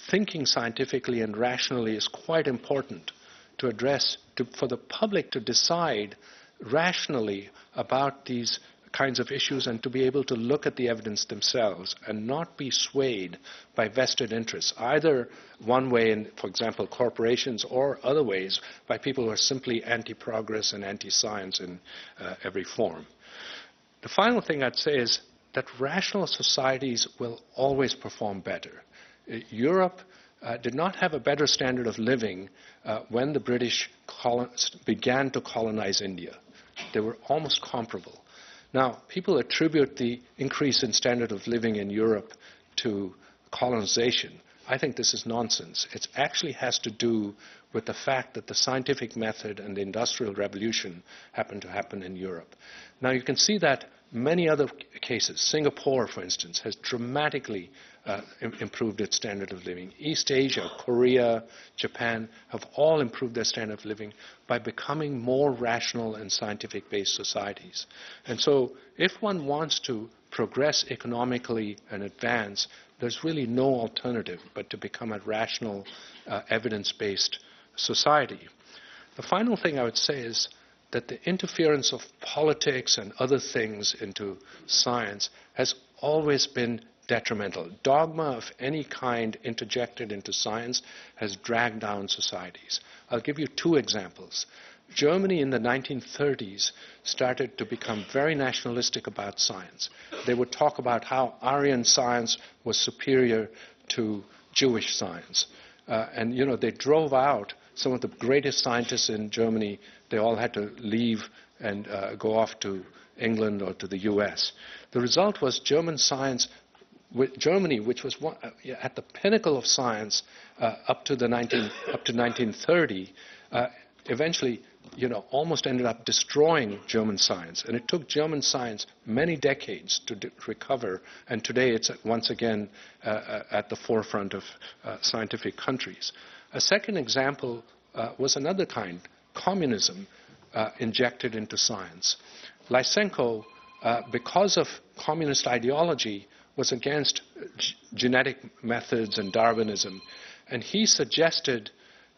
thinking scientifically and rationally is quite important to address, for the public to decide rationally about these kinds of issues and to be able to look at the evidence themselves and not be swayed by vested interests, either one way in, for example, corporations, or other ways by people who are simply anti-progress and anti-science in every form. The final thing I'd say is that rational societies will always perform better. Europe did not have a better standard of living when the British began to colonize India. They were almost comparable. Now, people attribute the increase in standard of living in Europe to colonization. I think this is nonsense. It actually has to do with the fact that the scientific method and the Industrial Revolution happened to happen in Europe. Now, you can see that many other cases. Singapore, for instance, has dramatically improved its standard of living. East Asia, Korea, Japan have all improved their standard of living by becoming more rational and scientific-based societies. And so if one wants to progress economically and advance, there's really no alternative but to become a rational, evidence-based society. The final thing I would say is that the interference of politics and other things into science has always been detrimental. Dogma of any kind interjected into science has dragged down societies. I'll give you two examples. Germany in the 1930s started to become very nationalistic about science. They would talk about how Aryan science was superior to Jewish science. And, you know, they drove out some of the greatest scientists in Germany. They all had to leave and go off to England or to the US. The result was German science, Germany, which was at the pinnacle of science up to 1930, eventually, you know, almost ended up destroying German science. And it took German science many decades to recover, and today it's once again at the forefront of scientific countries. A second example was another kind, communism injected into science. Lysenko, because of communist ideology, was against genetic methods and Darwinism, and he suggested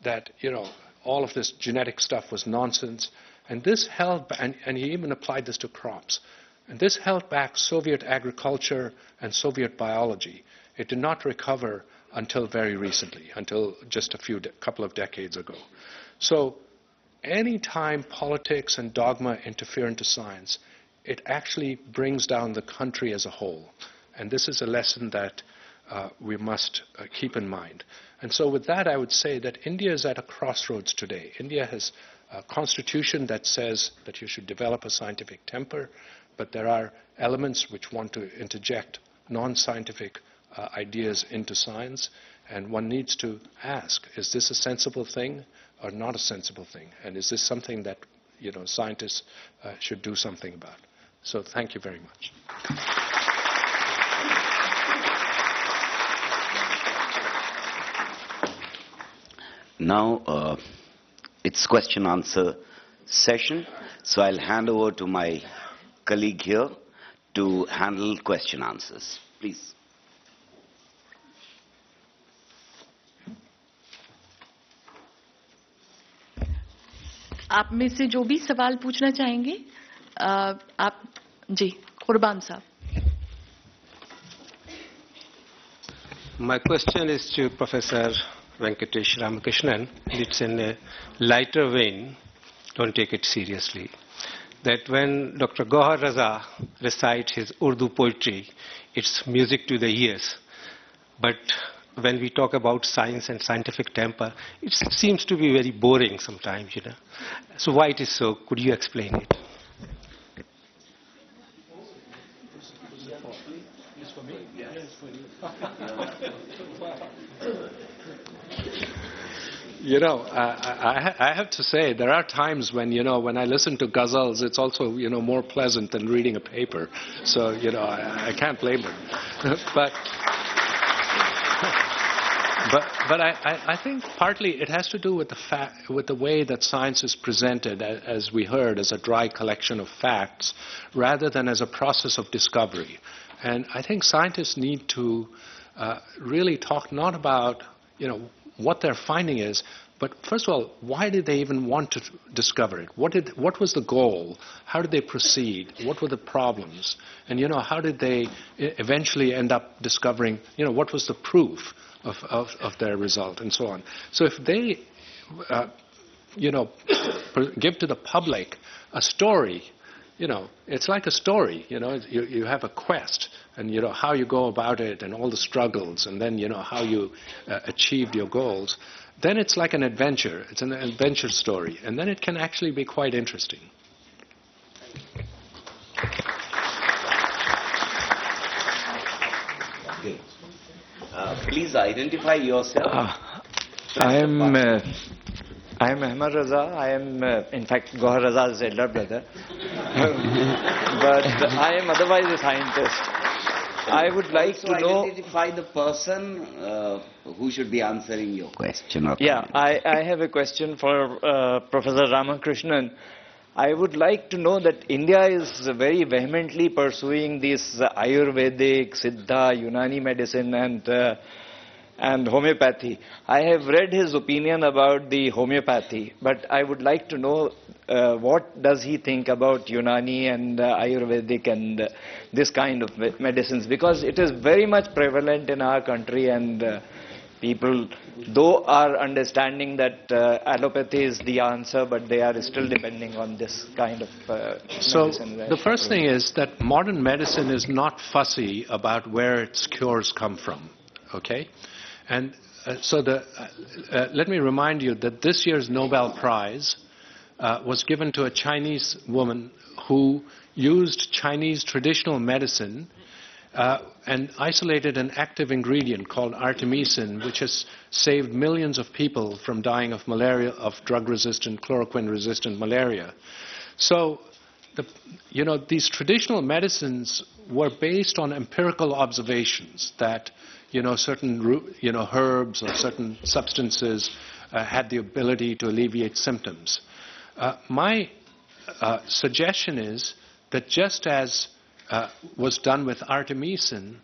that, you know, all of this genetic stuff was nonsense, and this held and he even applied this to crops. And this held back Soviet agriculture and Soviet biology. It did not recover until very recently, until just a couple of decades ago. So any time politics and dogma interfere into science, it actually brings down the country as a whole. And this is a lesson that we must keep in mind. And so with that, I would say that India is at a crossroads today. India has a constitution that says that you should develop a scientific temper, but there are elements which want to interject non-scientific ideas into science, and one needs to ask, is this a sensible thing or not a sensible thing? And is this something that, you know, scientists should do something about? So thank you very much. Now, it's question-answer session, so I'll hand over to my colleague here to handle question-answers. Please. आप में से जो भी सवाल पूछना चाहेंगे, आप जी, कुर्बान साहब. My question is to Professor Ramakrishnan. It's in a lighter vein. Don't take it seriously. That when Dr. Gohar Raza recites his Urdu poetry, it's music to the ears. But when we talk about science and scientific temper, it seems to be very boring sometimes, you know. So why it is so? Could you explain it? You know, I have to say, there are times when, you know, when I listen to ghazals, it's also, you know, more pleasant than reading a paper. So, you know, I can't blame them. But I think partly it has to do with with the way that science is presented, as we heard, as a dry collection of facts, rather than as a process of discovery. And I think scientists need to really talk not about, you know, what their finding is, but first of all, why did they even want to discover it? What was the goal? How did they proceed? What were the problems? And, you know, how did they eventually end up discovering, you know, what was the proof of their result, and so on. So if they, you know, give to the public a story, you know, it's like a story, you know, you have a quest, and, you know, how you go about it and all the struggles, and then, you know, how you achieved your goals, then it's like an adventure. It's an adventure story, and then it can actually be quite interesting. Okay. Please identify yourself. I am Ahmad Raza. I am, in fact, Gohar Raza's elder brother. But I am otherwise a scientist. I would like to know... identify the person who should be answering your question. Yeah, I have a question for Professor Ramakrishnan. I would like to know that India is very vehemently pursuing this Ayurvedic, Siddha, Unani medicine and homeopathy. I have read his opinion about the homeopathy, but I would like to know what does he think about Unani and Ayurvedic and this kind of medicines? Because it is very much prevalent in our country, and people, though, are understanding that allopathy is the answer, but they are still depending on this kind of So medicine. the first thing is that modern medicine is not fussy about where its cures come from, okay? And let me remind you that this year's Nobel Prize was given to a Chinese woman who used Chinese traditional medicine and isolated an active ingredient called artemisinin, which has saved millions of people from dying of malaria, of drug-resistant, chloroquine-resistant malaria. So, these traditional medicines were based on empirical observations that, certain, herbs or certain substances had the ability to alleviate symptoms. My suggestion is that just as was done with artemisinin,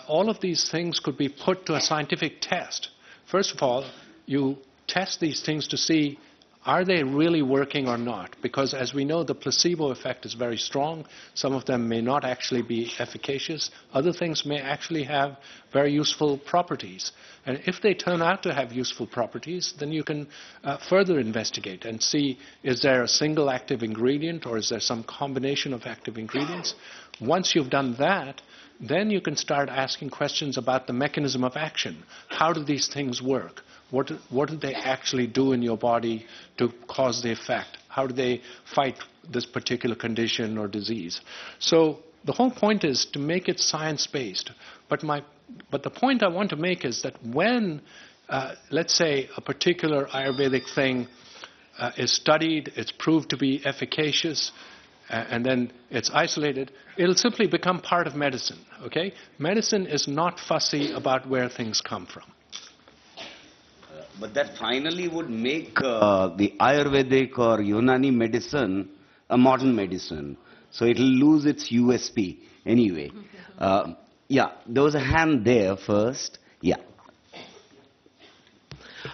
all of these things could be put to a scientific test. First of all, you test these things to see, are they really working or not? Because as we know, the placebo effect is very strong. Some of them may not actually be efficacious. Other things may actually have very useful properties. And if they turn out to have useful properties, then you can further investigate and see, is there a single active ingredient or is there some combination of active ingredients? Once you've done that, then you can start asking questions about the mechanism of action. How do these things work? What do they actually do in your body to cause the effect? How do they fight this particular condition or disease? So the whole point is to make it science-based. But the point I want to make is that when, let's say, a particular Ayurvedic thing is studied, it's proved to be efficacious, and then it's isolated, it'll simply become part of medicine, okay? Medicine is not fussy about where things come from. But that finally would make the Ayurvedic or Unani medicine a modern medicine. So it will lose its USP anyway. Yeah, there was a hand there first. Yeah.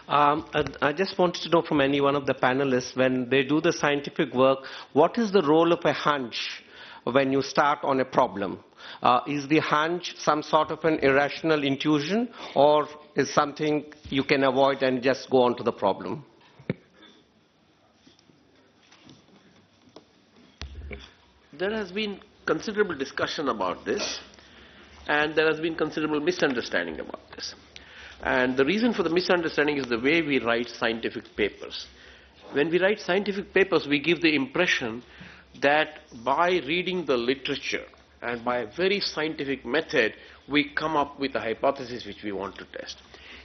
I just wanted to know from any one of the panelists, when they do the scientific work, what is the role of a hunch when you start on a problem? Is the hunch some sort of an irrational intuition, or is something you can avoid and just go on to the problem? There has been considerable discussion about this, and there has been considerable misunderstanding about this. And the reason for the misunderstanding is the way we write scientific papers. When we write scientific papers, we give the impression that by reading the literature and by a very scientific method, we come up with a hypothesis which we want to test.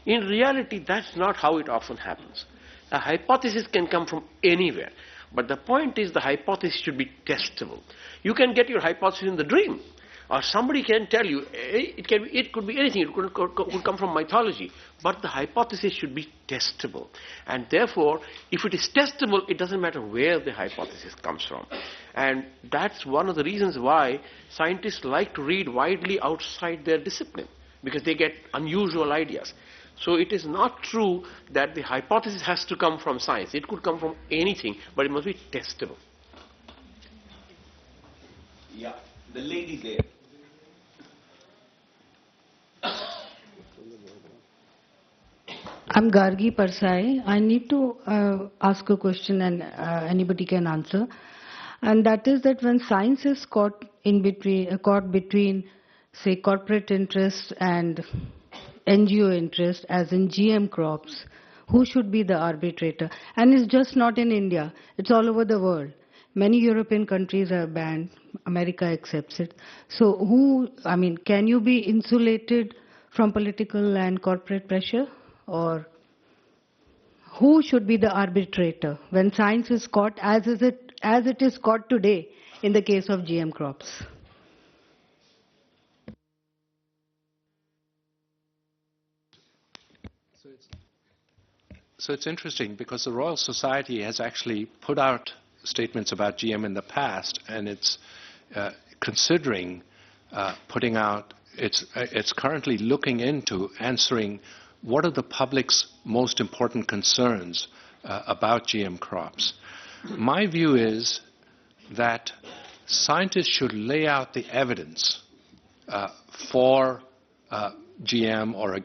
In reality, that's not how it often happens. A hypothesis can come from anywhere. But the point is the hypothesis should be testable. You can get your hypothesis in the dream. Or somebody can tell you, it could be anything, it could come from mythology. But the hypothesis should be testable. And therefore, if it is testable, it doesn't matter where the hypothesis comes from. And that's one of the reasons why scientists like to read widely outside their discipline, because they get unusual ideas. So it is not true that the hypothesis has to come from science. It could come from anything, but it must be testable. Yeah, the lady there. I'm Gargi Parsai. I need to ask a question, and anybody can answer. And that is that when science is caught between, say, corporate interest and NGO interest, as in GM crops, who should be the arbitrator? And it's just not in India. It's all over the world. Many European countries are banned. America accepts it. So can you be insulated from political and corporate pressure? Or who should be the arbitrator when science is caught as it is caught today in the case of GM crops? So it's interesting because the Royal Society has actually put out statements about GM in the past, and it's considering putting out, it's currently looking into answering what are the public's most important concerns about GM crops. My view is that scientists should lay out the evidence for GM or,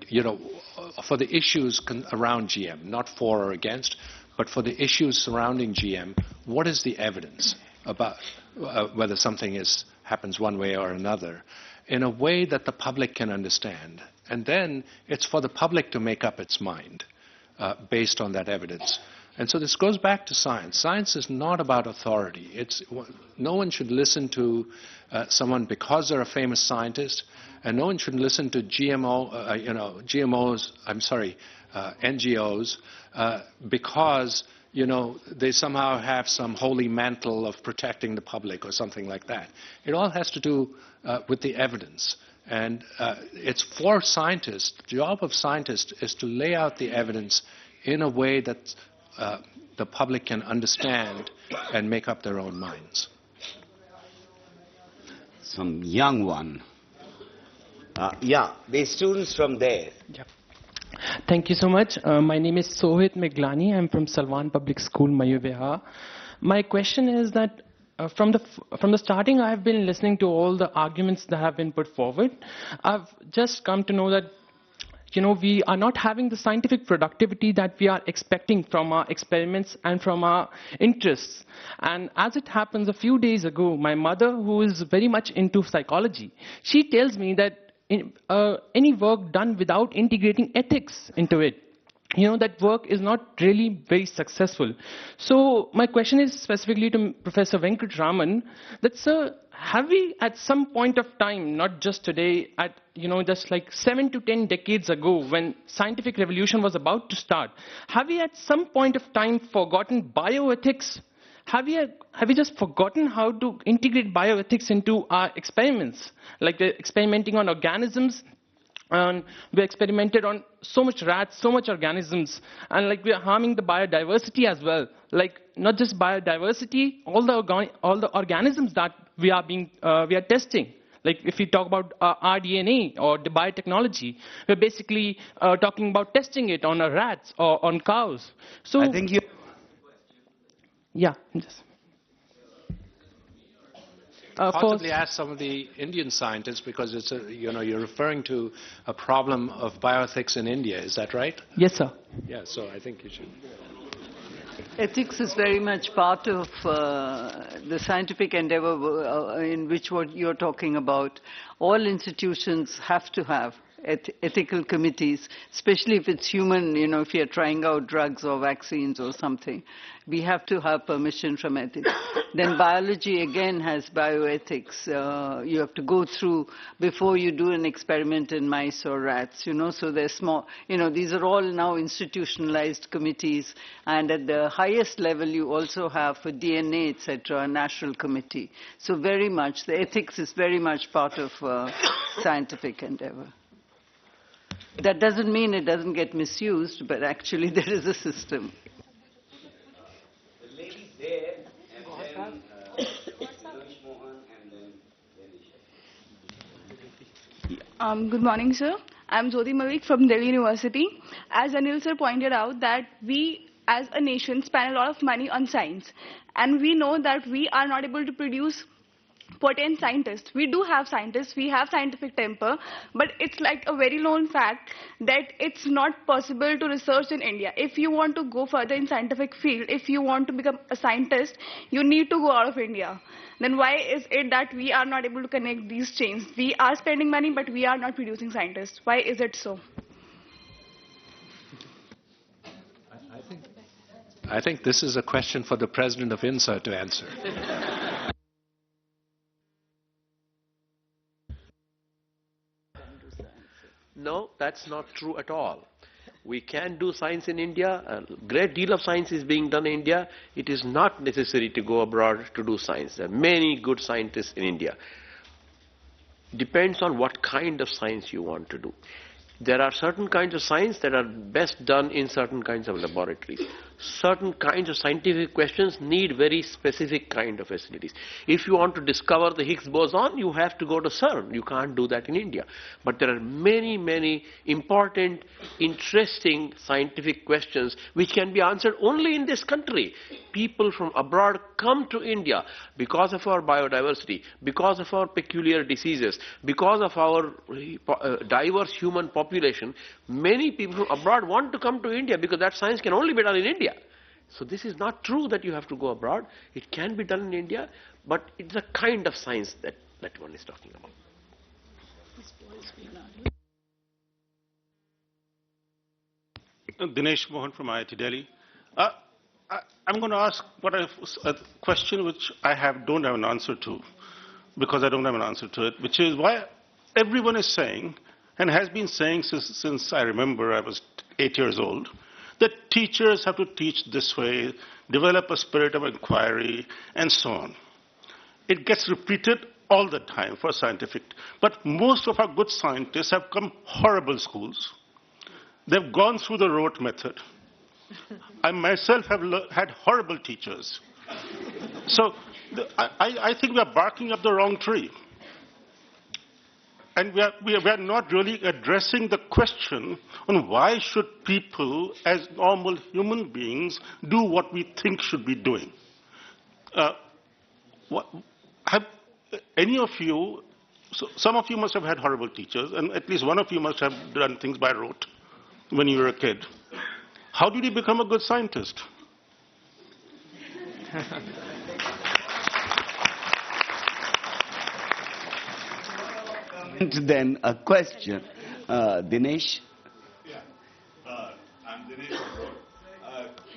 for the issues around GM, not for or against, but for the issues surrounding GM. What is the evidence about whether something happens one way or another in a way that the public can understand? And then it's for the public to make up its mind based on that evidence. And so this goes back to science. Science is not about authority. No one should listen to someone because they're a famous scientist, and no one should listen to NGOs, because they somehow have some holy mantle of protecting the public or something like that. It all has to do with the evidence. And it's for scientists. The job of scientists is to lay out the evidence in a way that the public can understand and make up their own minds. Some young one. The students from there. Yeah. Thank you so much. My name is Sohit Meglani. I'm from Salwan Public School, Mayur. My question is that from the starting, I have been listening to all the arguments that have been put forward. I've just come to know that we are not having the scientific productivity that we are expecting from our experiments and from our interests. And as it happens, a few days ago, my mother, who is very much into psychology, she tells me that any work done without integrating ethics into it, that work is not really very successful. So my question is specifically to Professor Venkatraman, that, sir, have we at some point of time, not just today, just like 7 to 10 decades ago when scientific revolution was about to start, have we at some point of time forgotten bioethics? Have we just forgotten how to integrate bioethics into our experiments? Like experimenting on organisms, and we experimented on so much rats, so much organisms, and we are harming the biodiversity as well. Not just biodiversity, all the organisms that we are testing. If we talk about RDNA or the biotechnology, we're basically talking about testing it on rats or on cows. So I think you. Yeah. Just. Possibly ask some of the Indian scientists, because it's you're referring to a problem of bioethics in India. Is that right? Yes, sir. Yeah. So I think you should. Ethics is very much part of the scientific endeavor in which what you're talking about. All institutions have to have ethical committees, especially if it's human, if you're trying out drugs or vaccines or something. We have to have permission from ethics. Then biology, again, has bioethics. You have to go through before you do an experiment in mice or rats, so they're small. These are all now institutionalized committees. And at the highest level, you also have for DNA, etc., a national committee. So very much, the ethics is very much part of scientific endeavor. That doesn't mean it doesn't get misused, but actually there is a system. The lady there, and then Mohan, and then Good morning, sir. I'm Jyoti Mavik from Delhi University. As Anil sir pointed out, that we as a nation spend a lot of money on science, and we know that we are not able to produce potent scientists. We do have scientists, we have scientific temper, but it's like a very known fact that it's not possible to research in India. If you want to go further in scientific field, if you want to become a scientist, you need to go out of India. Then why is it that we are not able to connect these chains? We are spending money, but we are not producing scientists. Why is it so? I think this is a question for the president of INSA to answer. No, that's not true at all. We can do science in India. A great deal of science is being done in India. It is not necessary to go abroad to do science. There are many good scientists in India. Depends on what kind of science you want to do. There are certain kinds of science that are best done in certain kinds of laboratories. certain kinds of scientific questions need very specific kind of facilities. If you want to discover the Higgs boson, you have to go to CERN. You can't do that in India. But there are many, many important, interesting scientific questions which can be answered only in this country. People from abroad come to India because of our biodiversity, because of our peculiar diseases, because of our diverse human population. Many people from abroad want to come to India because that science can only be done in India. So this is not true that you have to go abroad. It can be done in India, but it's a kind of science that one is talking about. Dinesh Mohan from IIT Delhi. I'm going to ask a question which don't have an answer to, because I don't have an answer to it, which is why everyone is saying, and has been saying since I remember I was 8 years old, that teachers have to teach this way, develop a spirit of inquiry, and so on. It gets repeated all the time for scientific. But most of our good scientists have come horrible schools. They've gone through the rote method. I myself have had horrible teachers. So I think we are barking up the wrong tree. And we are not really addressing the question on why should people, as normal human beings, do what we think should be doing. Have any of you, some of you must have had horrible teachers, and at least one of you must have done things by rote when you were a kid. How did you become a good scientist? Then a question. Dinesh? Yeah. I'm Dinesh.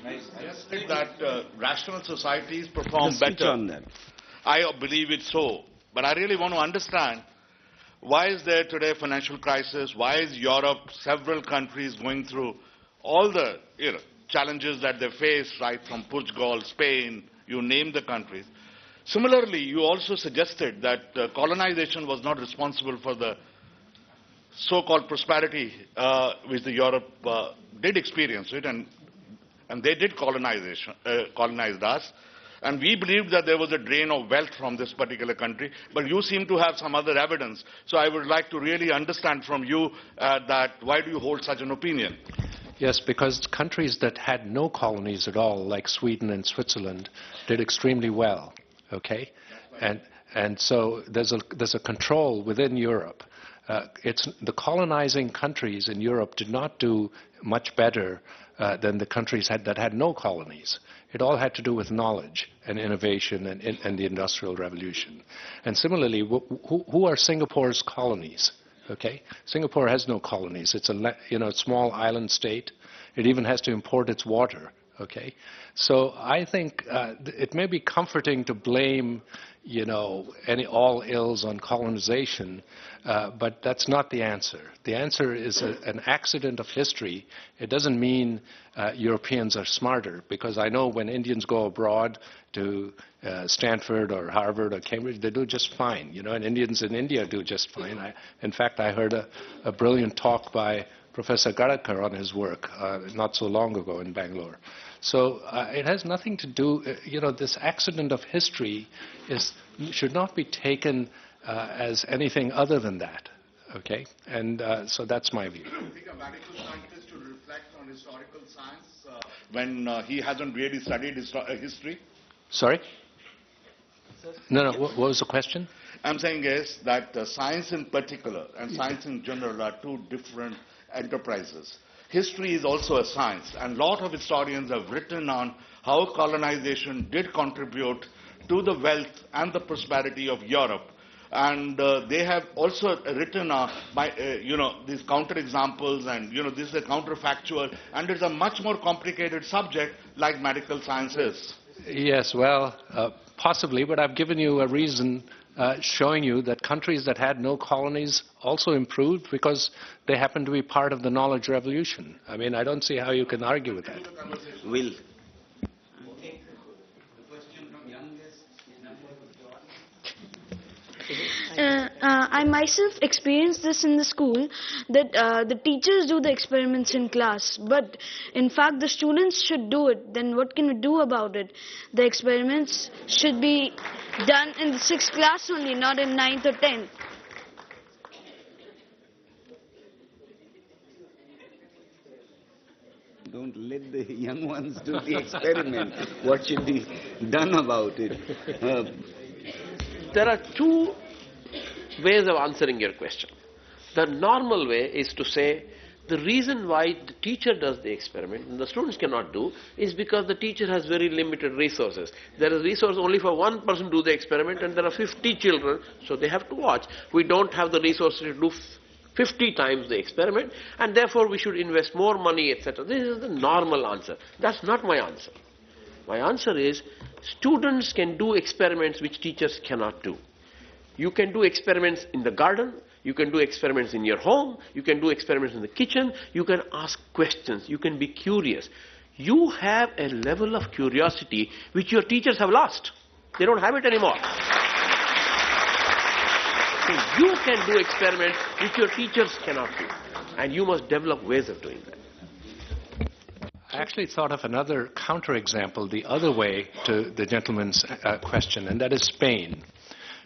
I just think that rational societies perform better. I believe it's so. But I really want to understand, why is there today financial crisis? Why is Europe, several countries going through all the challenges that they face, right from Portugal, Spain, you name the countries. Similarly, you also suggested that colonization was not responsible for the so-called prosperity which the Europe did experience it, and they did colonized us. And we believed that there was a drain of wealth from this particular country, but you seem to have some other evidence. So I would like to really understand from you that why do you hold such an opinion? Yes, because countries that had no colonies at all, like Sweden and Switzerland, did extremely well. Okay, and so there's a control within Europe. The colonizing countries in Europe did not do much better than the countries that had no colonies. It all had to do with knowledge and innovation and the Industrial Revolution. And similarly, who are Singapore's colonies? Okay, Singapore has no colonies. It's a small island state. It even has to import its water. Okay, so I think it may be comforting to blame, all ills on colonization, but that's not the answer. The answer is an accident of history. It doesn't mean Europeans are smarter, because I know when Indians go abroad to Stanford or Harvard or Cambridge, they do just fine, and Indians in India do just fine. In fact, I heard a brilliant talk by Professor Gadagkar on his work not so long ago in Bangalore. So it has nothing to do, this accident of history should not be taken as anything other than that, okay? And so that's my view. Do you think a medical scientist should reflect on historical science when he hasn't really studied history? Sorry? No, what was the question? I'm saying is that science in particular and science in general are two different enterprises. History is also a science, and a lot of historians have written on how colonization did contribute to the wealth and the prosperity of Europe. And they have also written these counterexamples, and this is a counterfactual, and it's a much more complicated subject like medical science is. Yes, well, possibly, but I've given you a reason showing you that countries that had no colonies also improved because they happen to be part of the knowledge revolution. I mean, I don't see how you can argue with that. Will. I myself experienced this in the school, that the teachers do the experiments in class, but in fact the students should do it. Then what can we do about it? The experiments should be done in the 6th class only, not in 9th or 10th. Don't let the young ones do the experiment. What should be done about it? There are two ways of answering your question. The normal way is to say the reason why the teacher does the experiment and the students cannot do is because the teacher has very limited resources. There is resource only for one person to do the experiment and there are 50 children, so they have to watch. We don't have the resources to do 50 times the experiment, and therefore we should invest more money, etc. This is the normal answer. That's not my answer. My answer is students can do experiments which teachers cannot do. You can do experiments in the garden, you can do experiments in your home, you can do experiments in the kitchen, you can ask questions, you can be curious. You have a level of curiosity which your teachers have lost. They don't have it anymore. So you can do experiments which your teachers cannot do. And you must develop ways of doing that. I actually thought of another counterexample the other way to the gentleman's question, and that is Spain.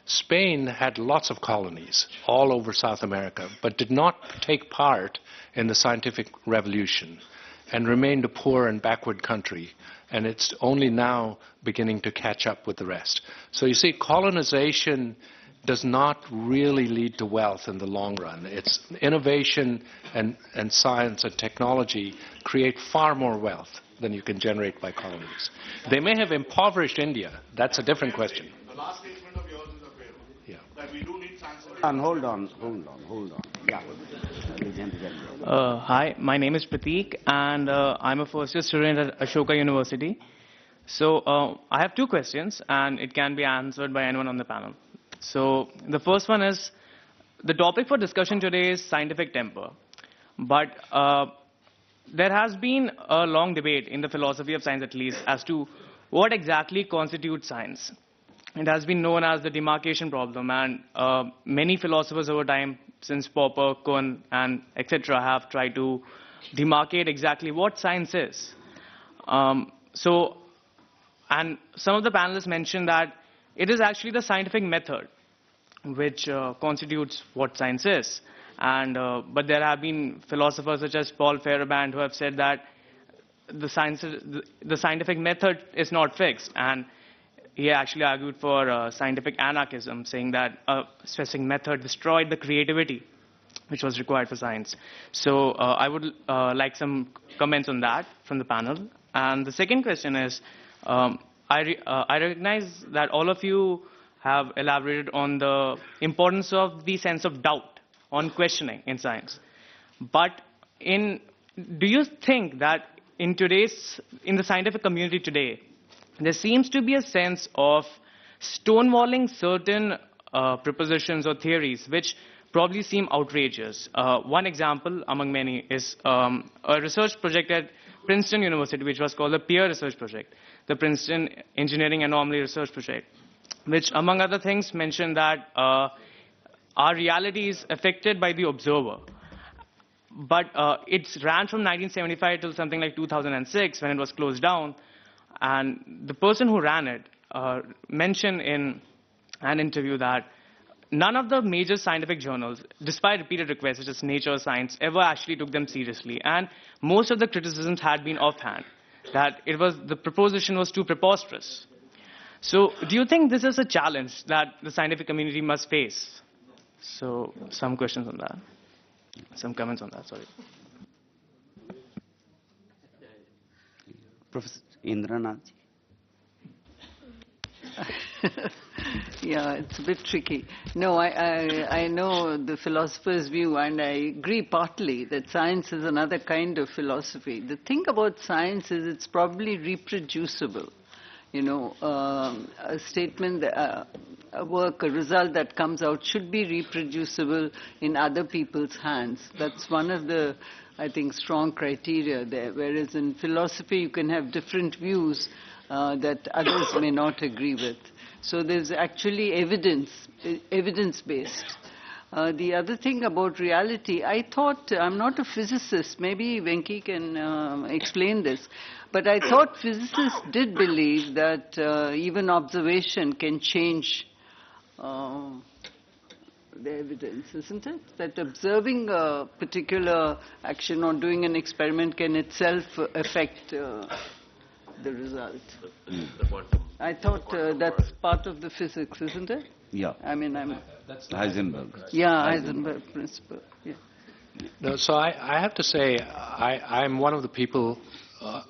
Spain had lots of colonies all over South America, but did not take part in the scientific revolution and remained a poor and backward country. And it's only now beginning to catch up with the rest. So you see, colonization does not really lead to wealth in the long run. It's innovation and science and technology create far more wealth than you can generate by colonies. They may have impoverished India. That's a different question. The last statement of yours is a fair one. Yeah. That we do need science. Hold on. Yeah. Hi, my name is Prateek, and I'm a first-year student at Ashoka University. So I have two questions, and it can be answered by anyone on the panel. So the first one is, the topic for discussion today is scientific temper. But there has been a long debate in the philosophy of science, at least, as to what exactly constitutes science. It has been known as the demarcation problem, and many philosophers over time, since Popper, Kuhn, and etc., have tried to demarcate exactly what science is. And some of the panelists mentioned that it is actually the scientific method which constitutes what science is. But there have been philosophers such as Paul Feyerabend who have said that the scientific method is not fixed. And he actually argued for scientific anarchism, saying that a specific method destroyed the creativity which was required for science. So I would like some comments on that from the panel. And the second question is, I recognize that all of you have elaborated on the importance of the sense of doubt on questioning in science. But do you think that in the scientific community today, there seems to be a sense of stonewalling certain propositions or theories which probably seem outrageous? One example among many is a research project at Princeton University, which was called the Peer Research Project, the Princeton Engineering Anomaly Research Project, which, among other things, mentioned that our reality is affected by the observer. But it ran from 1975 till something like 2006 when it was closed down. And the person who ran it mentioned in an interview that none of the major scientific journals, despite repeated requests such as Nature or Science, ever actually took them seriously. And most of the criticisms had been offhand, that the proposition was too preposterous. So do you think this is a challenge that the scientific community must face? So some questions on that. Some comments on that, sorry. Professor Indira Nath. Yeah, it's a bit tricky. No, I know the philosopher's view, and I agree partly that science is another kind of philosophy. The thing about science is it's probably reproducible. You know, a statement, a work, a result that comes out should be reproducible in other people's hands. That's one of the, I think, strong criteria there. Whereas in philosophy, you can have different views that others may not agree with. So there's actually evidence-based. The other thing about reality, I thought, I'm not a physicist, maybe Venki can explain this, but I thought physicists did believe that even observation can change the evidence, isn't it? That observing a particular action or doing an experiment can itself affect the result. I thought that's part of the physics, isn't it? Yeah. I mean, that's Heisenberg. Yeah, Heisenberg principle. Yeah. No, so I have to say, I'm one of the people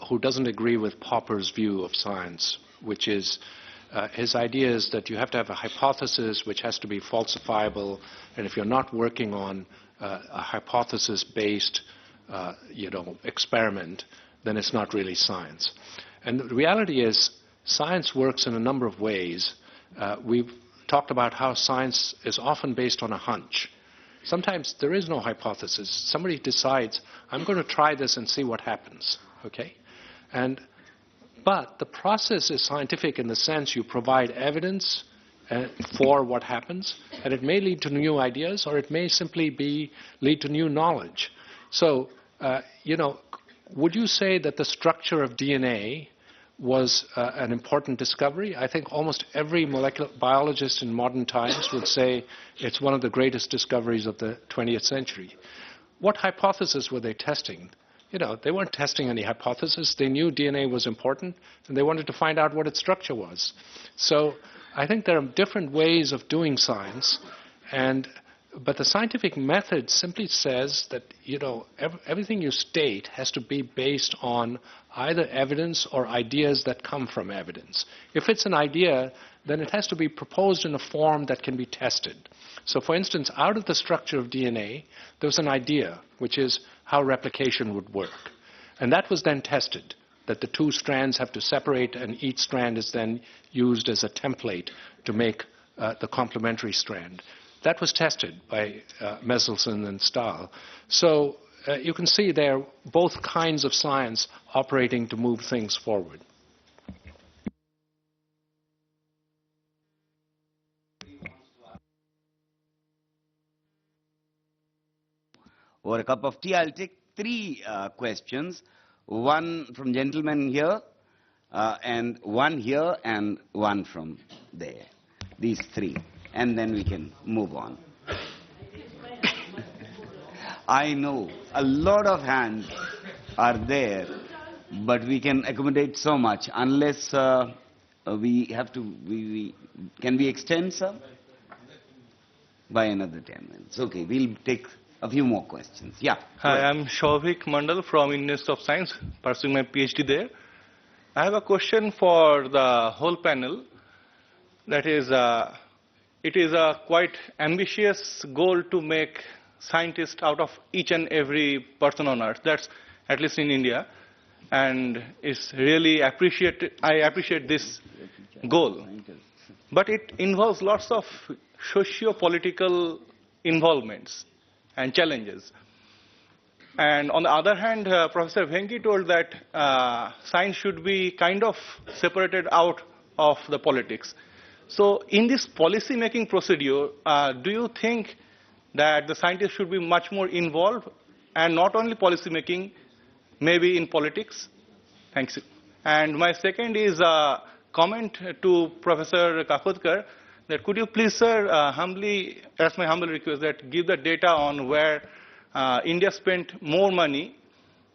who doesn't agree with Popper's view of science, which is his idea is that you have to have a hypothesis which has to be falsifiable, and if you're not working on a hypothesis-based, experiment, then it's not really science. And the reality is, science works in a number of ways. We've talked about how science is often based on a hunch. Sometimes there is no hypothesis. Somebody decides, I'm going to try this and see what happens. Okay? But the process is scientific in the sense you provide evidence for what happens, and it may lead to new ideas, or it may simply lead to new knowledge. So, would you say that the structure of DNA was an important discovery? I think almost every molecular biologist in modern times would say it's one of the greatest discoveries of the 20th century. What hypothesis were they testing? They weren't testing any hypothesis. They knew DNA was important, and they wanted to find out what its structure was. So I think there are different ways of doing science, but the scientific method simply says that, everything you state has to be based on either evidence or ideas that come from evidence. If it's an idea, then it has to be proposed in a form that can be tested. So, for instance, out of the structure of DNA, there was an idea, which is how replication would work. And that was then tested, that the two strands have to separate, and each strand is then used as a template to make the complementary strand. That was tested by Meselson and Stahl. So you can see there are both kinds of science operating to move things forward. Or a cup of tea. I'll take three questions. One from gentleman here, and one here, and one from there. These three. And then we can move on. I know a lot of hands are there, but we can accommodate so much unless we have to. Can we extend, sir? By another 10 minutes. Okay, we'll take a few more questions. Yeah. Hi, I'm Shavik Mandal from Indian Institute of Science, pursuing my PhD there. I have a question for the whole panel. That is, it is a quite ambitious goal to make scientists out of each and every person on earth. That's at least in India, and it's really I appreciate this goal. But it involves lots of socio-political involvements and challenges. And on the other hand, Professor Venki told that science should be kind of separated out of the politics. So in this policy-making procedure, do you think that the scientists should be much more involved, and not only policy-making, maybe in politics? Thanks. And my second is a comment to Professor Kakodkar, that could you please, sir, humbly, that's my humble request, that give the data on where India spent more money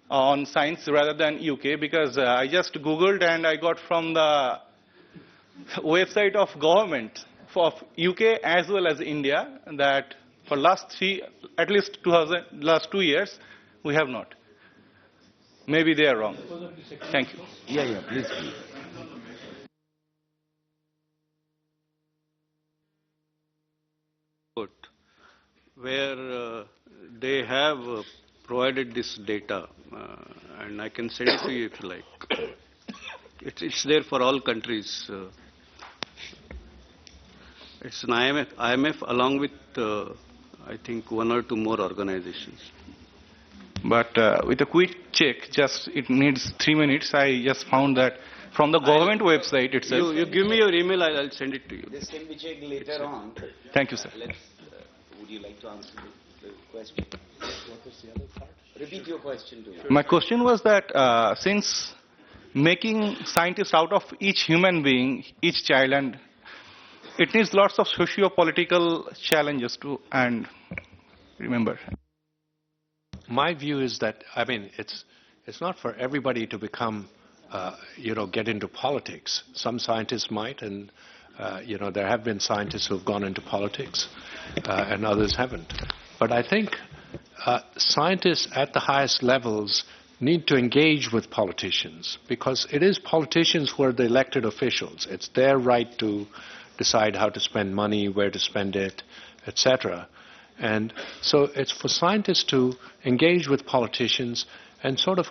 on science rather than UK, because I just Googled and I got from the website of government of UK as well as India that for last 2 years, we have not. Maybe they are wrong. Thank you. Yeah, please. Where they have provided this data, and I can send it to you if you like. It's there for all countries. It's an IMF along with, I think, one or two more organizations. But with a quick check, just it needs 3 minutes, I just found that from the government website itself. You give me your email, I'll send it to you. This can be checked later on. Thank you, sir. Would you like to answer the question? What was the other part? Repeat your question to me. My question was that since making scientists out of each human being, each child, and it needs lots of socio-political challenges to and remember. My view is that, I mean, it's not for everybody to become, get into politics. Some scientists might, and, there have been scientists who have gone into politics, and others haven't. But I think scientists at the highest levels need to engage with politicians, because it is politicians who are the elected officials. It's their right to decide how to spend money, where to spend it, etc. And so it's for scientists to engage with politicians and sort of,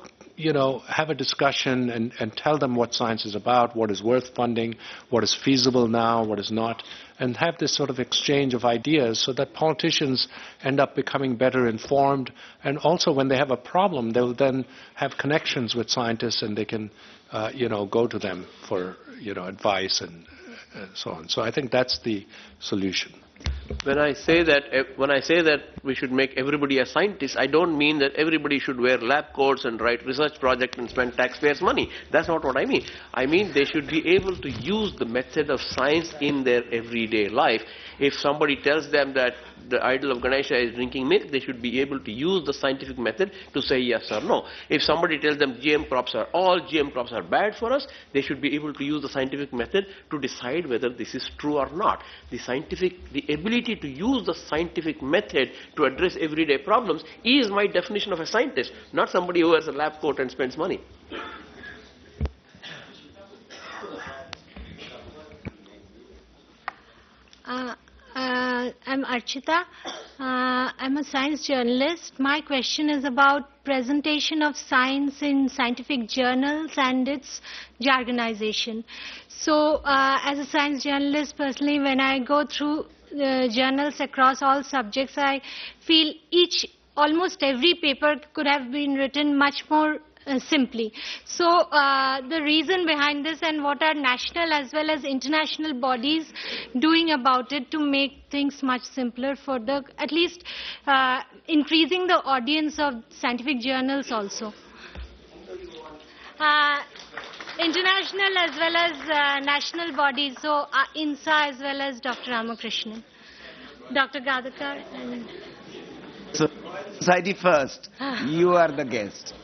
have a discussion and tell them what science is about, what is worth funding, what is feasible now, what is not, and have this sort of exchange of ideas so that politicians end up becoming better informed. And also when they have a problem, they'll then have connections with scientists and they can, go to them for, advice and so on. So I think that's the solution. When I say that we should make everybody a scientist, I don't mean that everybody should wear lab coats and write research projects and spend taxpayers' money. That's not what I mean. I mean they should be able to use the method of science in their everyday life. If somebody tells them that the idol of Ganesha is drinking milk, they should be able to use the scientific method to say yes or no. If somebody tells them all GM crops are bad for us, they should be able to use the scientific method to decide whether this is true or not. The ability to use the scientific method to address everyday problems is my definition of a scientist, not somebody who wears a lab coat and spends money. I'm Archita. I'm a science journalist. My question is about presentation of science in scientific journals and its jargonization. So, as a science journalist, personally, when I go through journals across all subjects, I feel almost every paper could have been written much more simply. So the reason behind this and what are national as well as international bodies doing about it to make things much simpler for at least increasing the audience of scientific journals also. International as well as national bodies, so INSA as well as Dr. Ramakrishnan, Dr. Gadagkar. So, society first. You are the guest.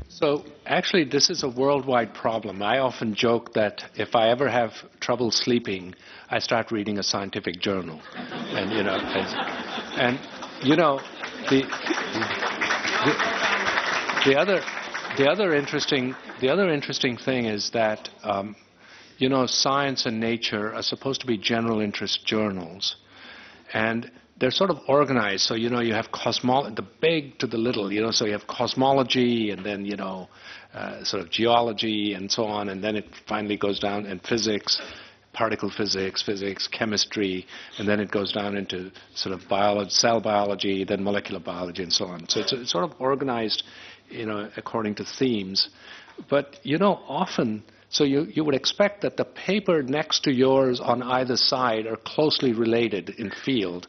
So actually this is a worldwide problem. I often joke that if I ever have trouble sleeping, I start reading a scientific journal. And the other interesting thing is that science and nature are supposed to be general interest journals, and they're sort of organized. So, you have the big to the little, so you have cosmology and then, sort of geology and so on. And then it finally goes down in physics, particle physics, chemistry, and then it goes down into sort of biology, cell biology, then molecular biology and so on. So it's sort of organized, according to themes. But, often, so you would expect that the paper next to yours on either side are closely related in field.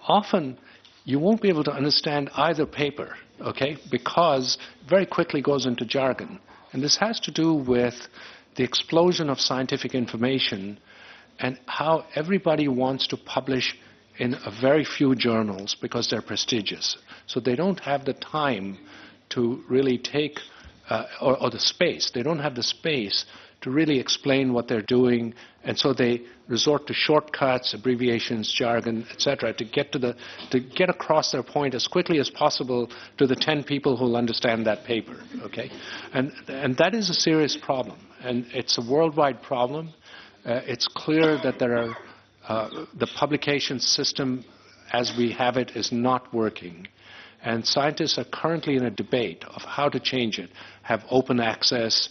Often you won't be able to understand either paper, okay, because very quickly goes into jargon. And this has to do with the explosion of scientific information and how everybody wants to publish in a very few journals because they're prestigious. So they don't have the time to really take or the space. They don't have the space to really explain what they're doing, and so they resort to shortcuts, abbreviations, jargon, etc., to get across their point as quickly as possible to the 10 people who'll understand that paper. Okay, and that is a serious problem, and it's a worldwide problem. It's clear that there are the publication system as we have it is not working. And scientists are currently in a debate of how to change it, have open access,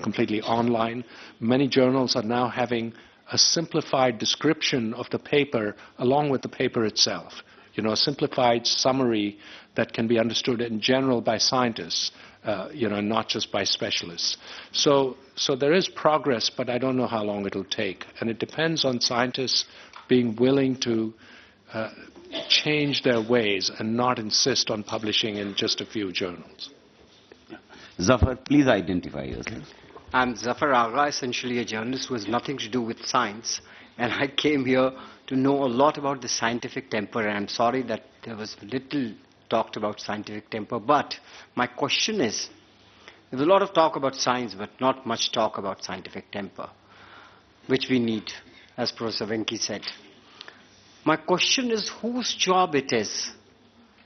completely online. Many journals are now having a simplified description of the paper along with the paper itself. a simplified summary that can be understood in general by scientists, not just by specialists. So there is progress, but I don't know how long it'll take. And it depends on scientists being willing to change their ways and not insist on publishing in just a few journals. Zafar, please identify yourself. I'm Zafar Agha, essentially a journalist who has nothing to do with science, and I came here to know a lot about the scientific temper, and I'm sorry that there was little talked about scientific temper, but my question is, there's a lot of talk about science, but not much talk about scientific temper, which we need, as Professor Venki said. My question is, whose job it is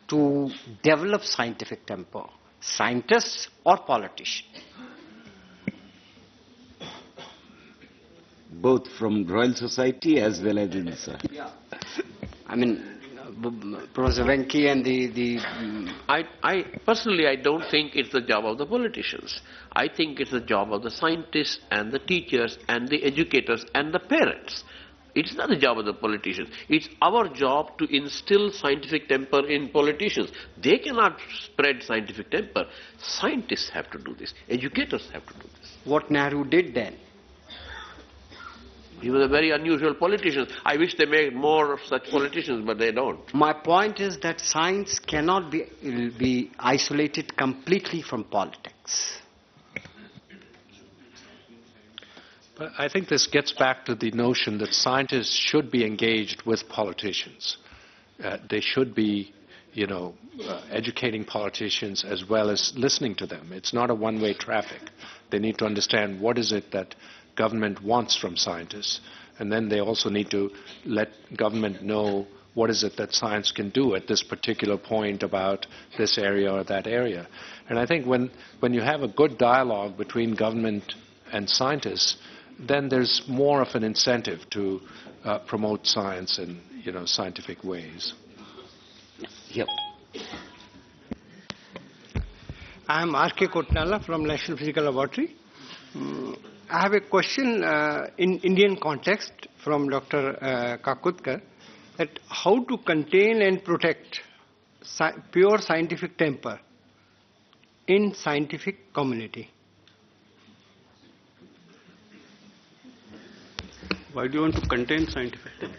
to develop scientific temper, scientists or politicians? Both from Royal Society as well as inside. Yeah. I mean, Professor Venki and I personally, I don't think it's the job of the politicians. I think it's the job of the scientists and the teachers and the educators and the parents. It's not the job of the politicians. It's our job to instill scientific temper in politicians. They cannot spread scientific temper. Scientists have to do this. Educators have to do this. What Nehru did then? He was a very unusual politician. I wish they made more of such politicians, but they don't. My point is that science cannot be isolated completely from politics. But I think this gets back to the notion that scientists should be engaged with politicians. They should be, educating politicians as well as listening to them. It's not a one-way traffic. They need to understand what is it that government wants from scientists, and then they also need to let government know what is it that science can do at this particular point about this area or that area. And I think when you have a good dialogue between government and scientists, then there's more of an incentive to promote science in scientific ways. Yep. I am R.K. Kotnala from National Physical Laboratory. I have a question in Indian context from Dr. Kakodkar, that how to contain and protect pure scientific temper in scientific community. Why do you want to contain scientific temper?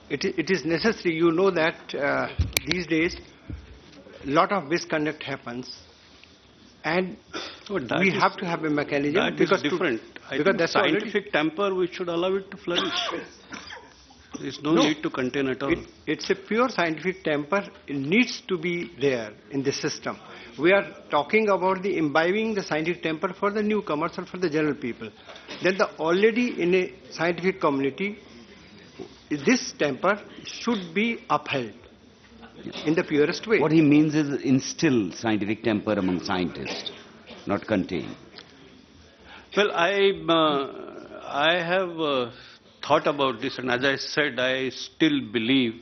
It is necessary. You know that these days a lot of misconduct happens, and we have to have a mechanism. That is different. I think that's scientific temper, we should allow it to flourish. There is no need to contain at all. It's a pure scientific temper. It needs to be there in the system. We are talking about the imbibing the scientific temper for the newcomers or for the general people. Then already in a scientific community, this temper should be upheld in the purest way. What he means is instill scientific temper among scientists, not contain. Well, I have thought about this, and as I said, I still believe.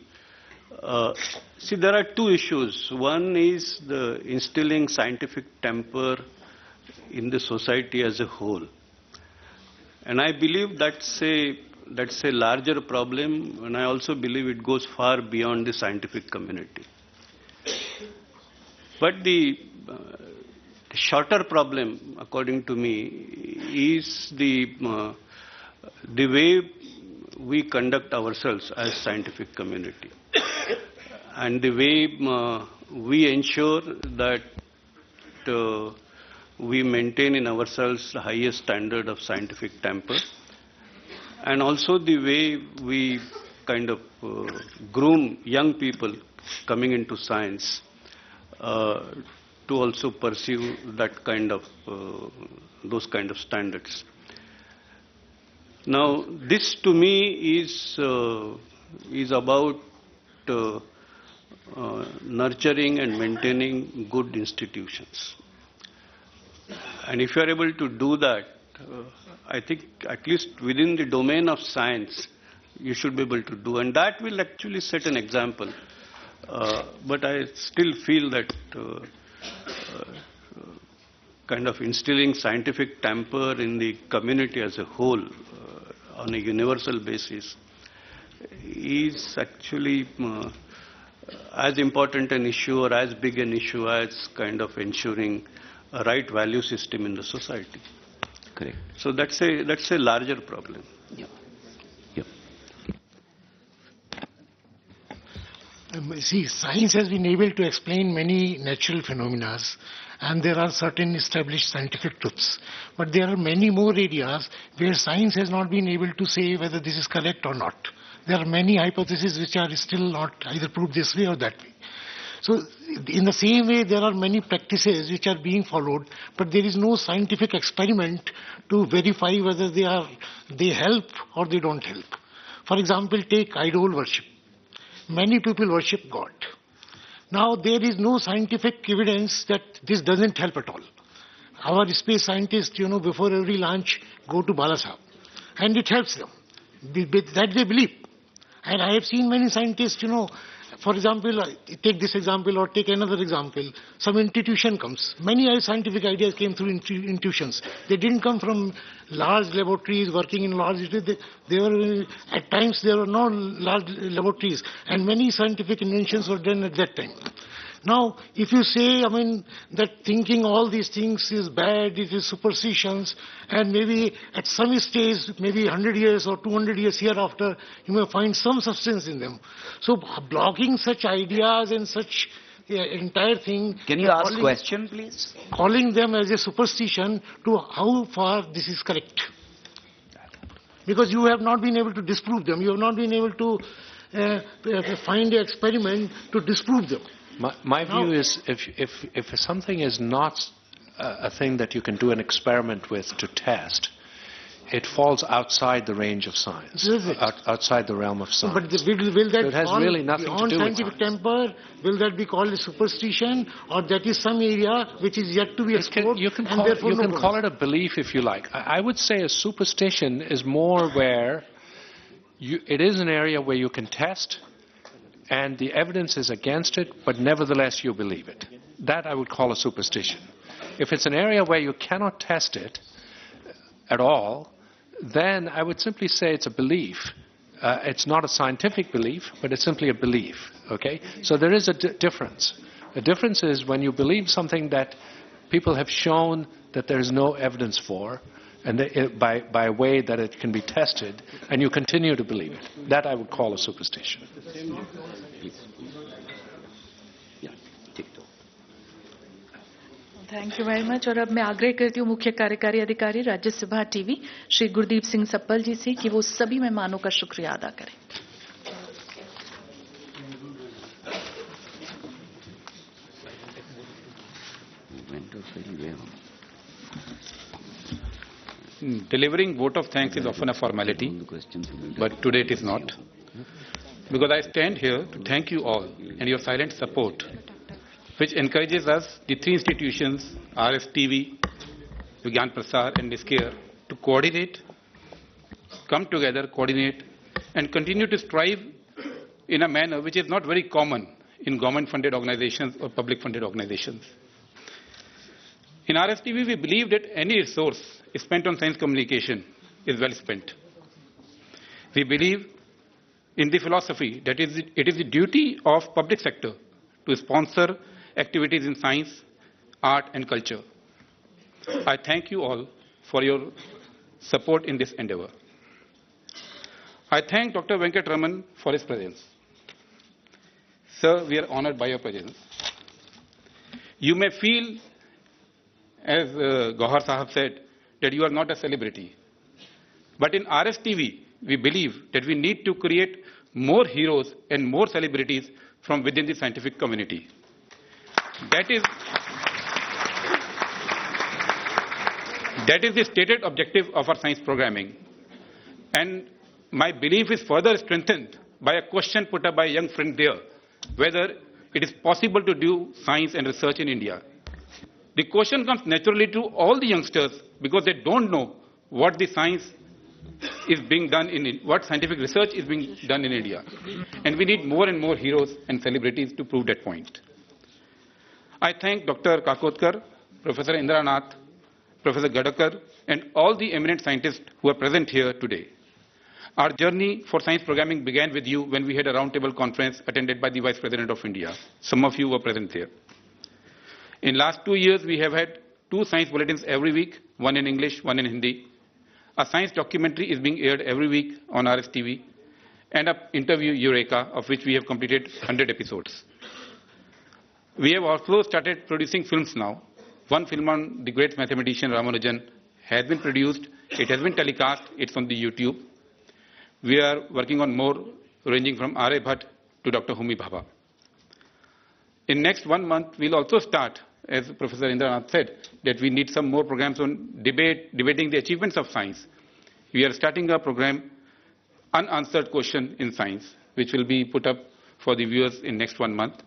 See, there are two issues. One is the instilling scientific temper in the society as a whole. And I believe that's a larger problem, and I also believe it goes far beyond the scientific community. But the shorter problem, according to me, is the way we conduct ourselves as scientific community, and the way we ensure that we maintain in ourselves the highest standard of scientific temper, and also the way we kind of groom young people coming into science to also pursue that kind of those kind of standards. Now, this to me is about nurturing and maintaining good institutions. And if you are able to do that, I think at least within the domain of science, you should be able to do. And that will actually set an example. But I still feel that kind of instilling scientific temper in the community as a whole on a universal basis is actually as important an issue or as big an issue as kind of ensuring a right value system in the society. Correct. So that's a larger problem. Yeah. See, science has been able to explain many natural phenomena, and there are certain established scientific truths. But there are many more areas where science has not been able to say whether this is correct or not. There are many hypotheses which are still not either proved this way or that way. So, in the same way, there are many practices which are being followed, but there is no scientific experiment to verify whether they help or they don't help. For example, take idol worship. Many people worship God. Now, there is no scientific evidence that this doesn't help at all. Our space scientists, before every launch, go to Balasaheb, and it helps them. That they believe. And I have seen many scientists, for example, take this example or take another example. Some intuition comes. Many scientific ideas came through intuitions. They didn't come from large laboratories working in large. They were at times there were no large laboratories, and many scientific inventions were done at that time. Now, if you say, that thinking all these things is bad, it is superstitions, and maybe at some stage, maybe 100 years or 200 years hereafter, you may find some substance in them. So, blocking such ideas and such entire thing... Can you ask question, please? Calling them as a superstition to how far this is correct. Because you have not been able to disprove them. You have not been able to find an experiment to disprove them. My view is if something is not a thing that you can do an experiment with to test, it falls outside the range of science, outside the realm of science. But will that so it has fall really nothing beyond to do with scientific temper? Will that be called a superstition, or that is some area which is yet to be explored? You can call it a belief if you like. I would say a superstition is more where it is an area where you can test, and the evidence is against it, but nevertheless you believe it. That I would call a superstition. If it's an area where you cannot test it at all, then I would simply say it's a belief. It's not a scientific belief, but it's simply a belief. Okay? So there is a difference. The difference is when you believe something that people have shown that there is no evidence for, and by a way that it can be tested, and you continue to believe it. That I would call a superstition. Thank you very much. और अब मैं आग्रह करती हूँ मुख्य कार्यकारी अधिकारी Rajya Sabha TV Shri Gurdeep Singh supple जी से कि वो सभी मेहमानों का शुक्रिया अदा करें। Delivering vote of thanks is often a formality, but today it is not. Because I stand here to thank you all and your silent support, which encourages us, the three institutions, RSTV, Vigyan Prasar and Niskir, to coordinate, come together, coordinate, and continue to strive in a manner which is not very common in government-funded organizations or public-funded organizations. In RSTV, we believe that any resource spent on science communication is well spent. We believe in the philosophy that it is the duty of public sector to sponsor activities in science, art and culture. I thank you all for your support in this endeavor. I thank Dr. Venkatraman for his presence. Sir, we are honored by your presence. You may feel, as Gauhar Sahab said, that you are not a celebrity. But in RSTV, we believe that we need to create more heroes and more celebrities from within the scientific community. That is the stated objective of our science programming. And my belief is further strengthened by a question put up by a young friend there, whether it is possible to do science and research in India. The question comes naturally to all the youngsters because they don't know what the science is being done what scientific research is being done in India. And we need more and more heroes and celebrities to prove that point. I thank Dr. Kakodkar, Professor Indira, Nath, Professor Gadagkar, and all the eminent scientists who are present here today. Our journey for science programming began with you when we had a roundtable conference attended by the Vice President of India. Some of you were present there. In last 2 years, we have had 2 science bulletins every week, one in English, one in Hindi. A science documentary is being aired every week on RSTV, and an interview Eureka, of which we have completed 100 episodes. We have also started producing films now. One film on the great mathematician Ramakrishnan has been produced. It has been telecast. It's on the YouTube. We are working on more, ranging from R.A. Bhatt to Dr. Homi Bhabha. In next 1 month, we'll also start, as Professor Indira said, that we need some more programs on debating the achievements of science. We are starting a program, Unanswered Question in Science, which will be put up for the viewers in next 1 month.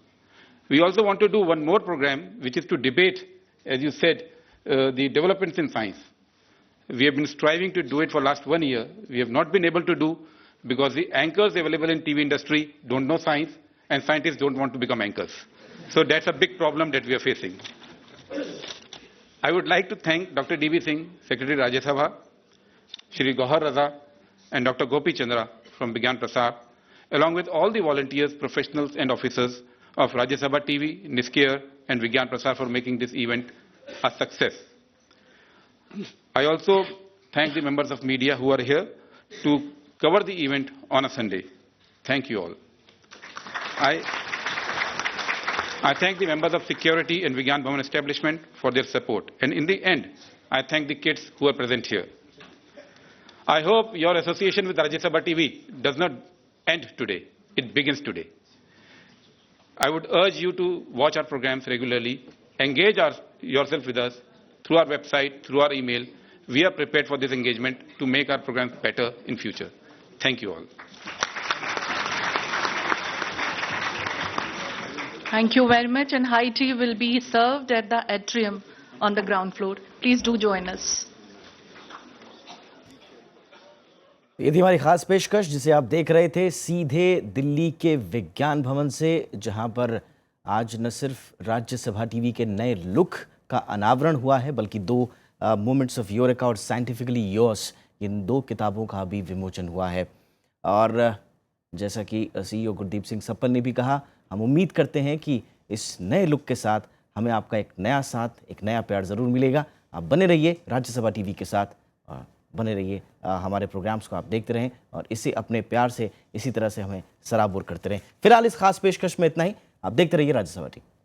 We also want to do one more program, which is to debate, as you said, the developments in science. We have been striving to do it for last 1 year. We have not been able to do because the anchors available in TV industry don't know science and scientists don't want to become anchors. So that's a big problem that we are facing. I would like to thank Dr. D.B. Singh, Secretary Rajya Sabha, Shri Gohar Raza and Dr. Gopi Chandra from Vigyan Prasar, along with all the volunteers, professionals and officers of Rajya Sabha TV, Niskir and Vigyan Prasar for making this event a success. I also thank the members of media who are here to cover the event on a Sunday. Thank you all. I thank the members of security and Vigyan Bhawan establishment for their support. And in the end, I thank the kids who are present here. I hope your association with Rajya Sabha TV does not end today. It begins today. I would urge you to watch our programs regularly, engage yourself with us through our website, through our email. We are prepared for this engagement to make our programs better in future. Thank you all. Thank you very much, and high tea will be served at the atrium on the ground floor. Please do join us. ये थी हमारी खास पेशकश जिसे आप देख रहे थे सीधे दिल्ली के विज्ञान भवन से, जहां पर आज न सिर्फ राज्यसभा टीवी के नए लुक का अनावरण हुआ है, बल्कि 2 मोमेंट्स ऑफ यूरेका और साइंटिफिकली योर्स, इन 2 किताबों का भी विमोचन हुआ है। और जैसा कि CEO गुरदीप सिंह सप्पन ने भी कहा, हम उम्मीद करते हैं कि इस नए लुक के साथ हमें आपका एक नया साथ, एक नया प्यार ज़रूर मिलेगा। आप बने रहिए राज्यसभा टीवी के साथ, बने रहिए, हमारे प्रोग्राम्स को आप देखते रहें और इसे अपने प्यार से इसी तरह से हमें सराबोर करते रहें। फिलहाल इस खास पेशकश में इतना ही। आप देखते रहिए राज्यसभा टीवी।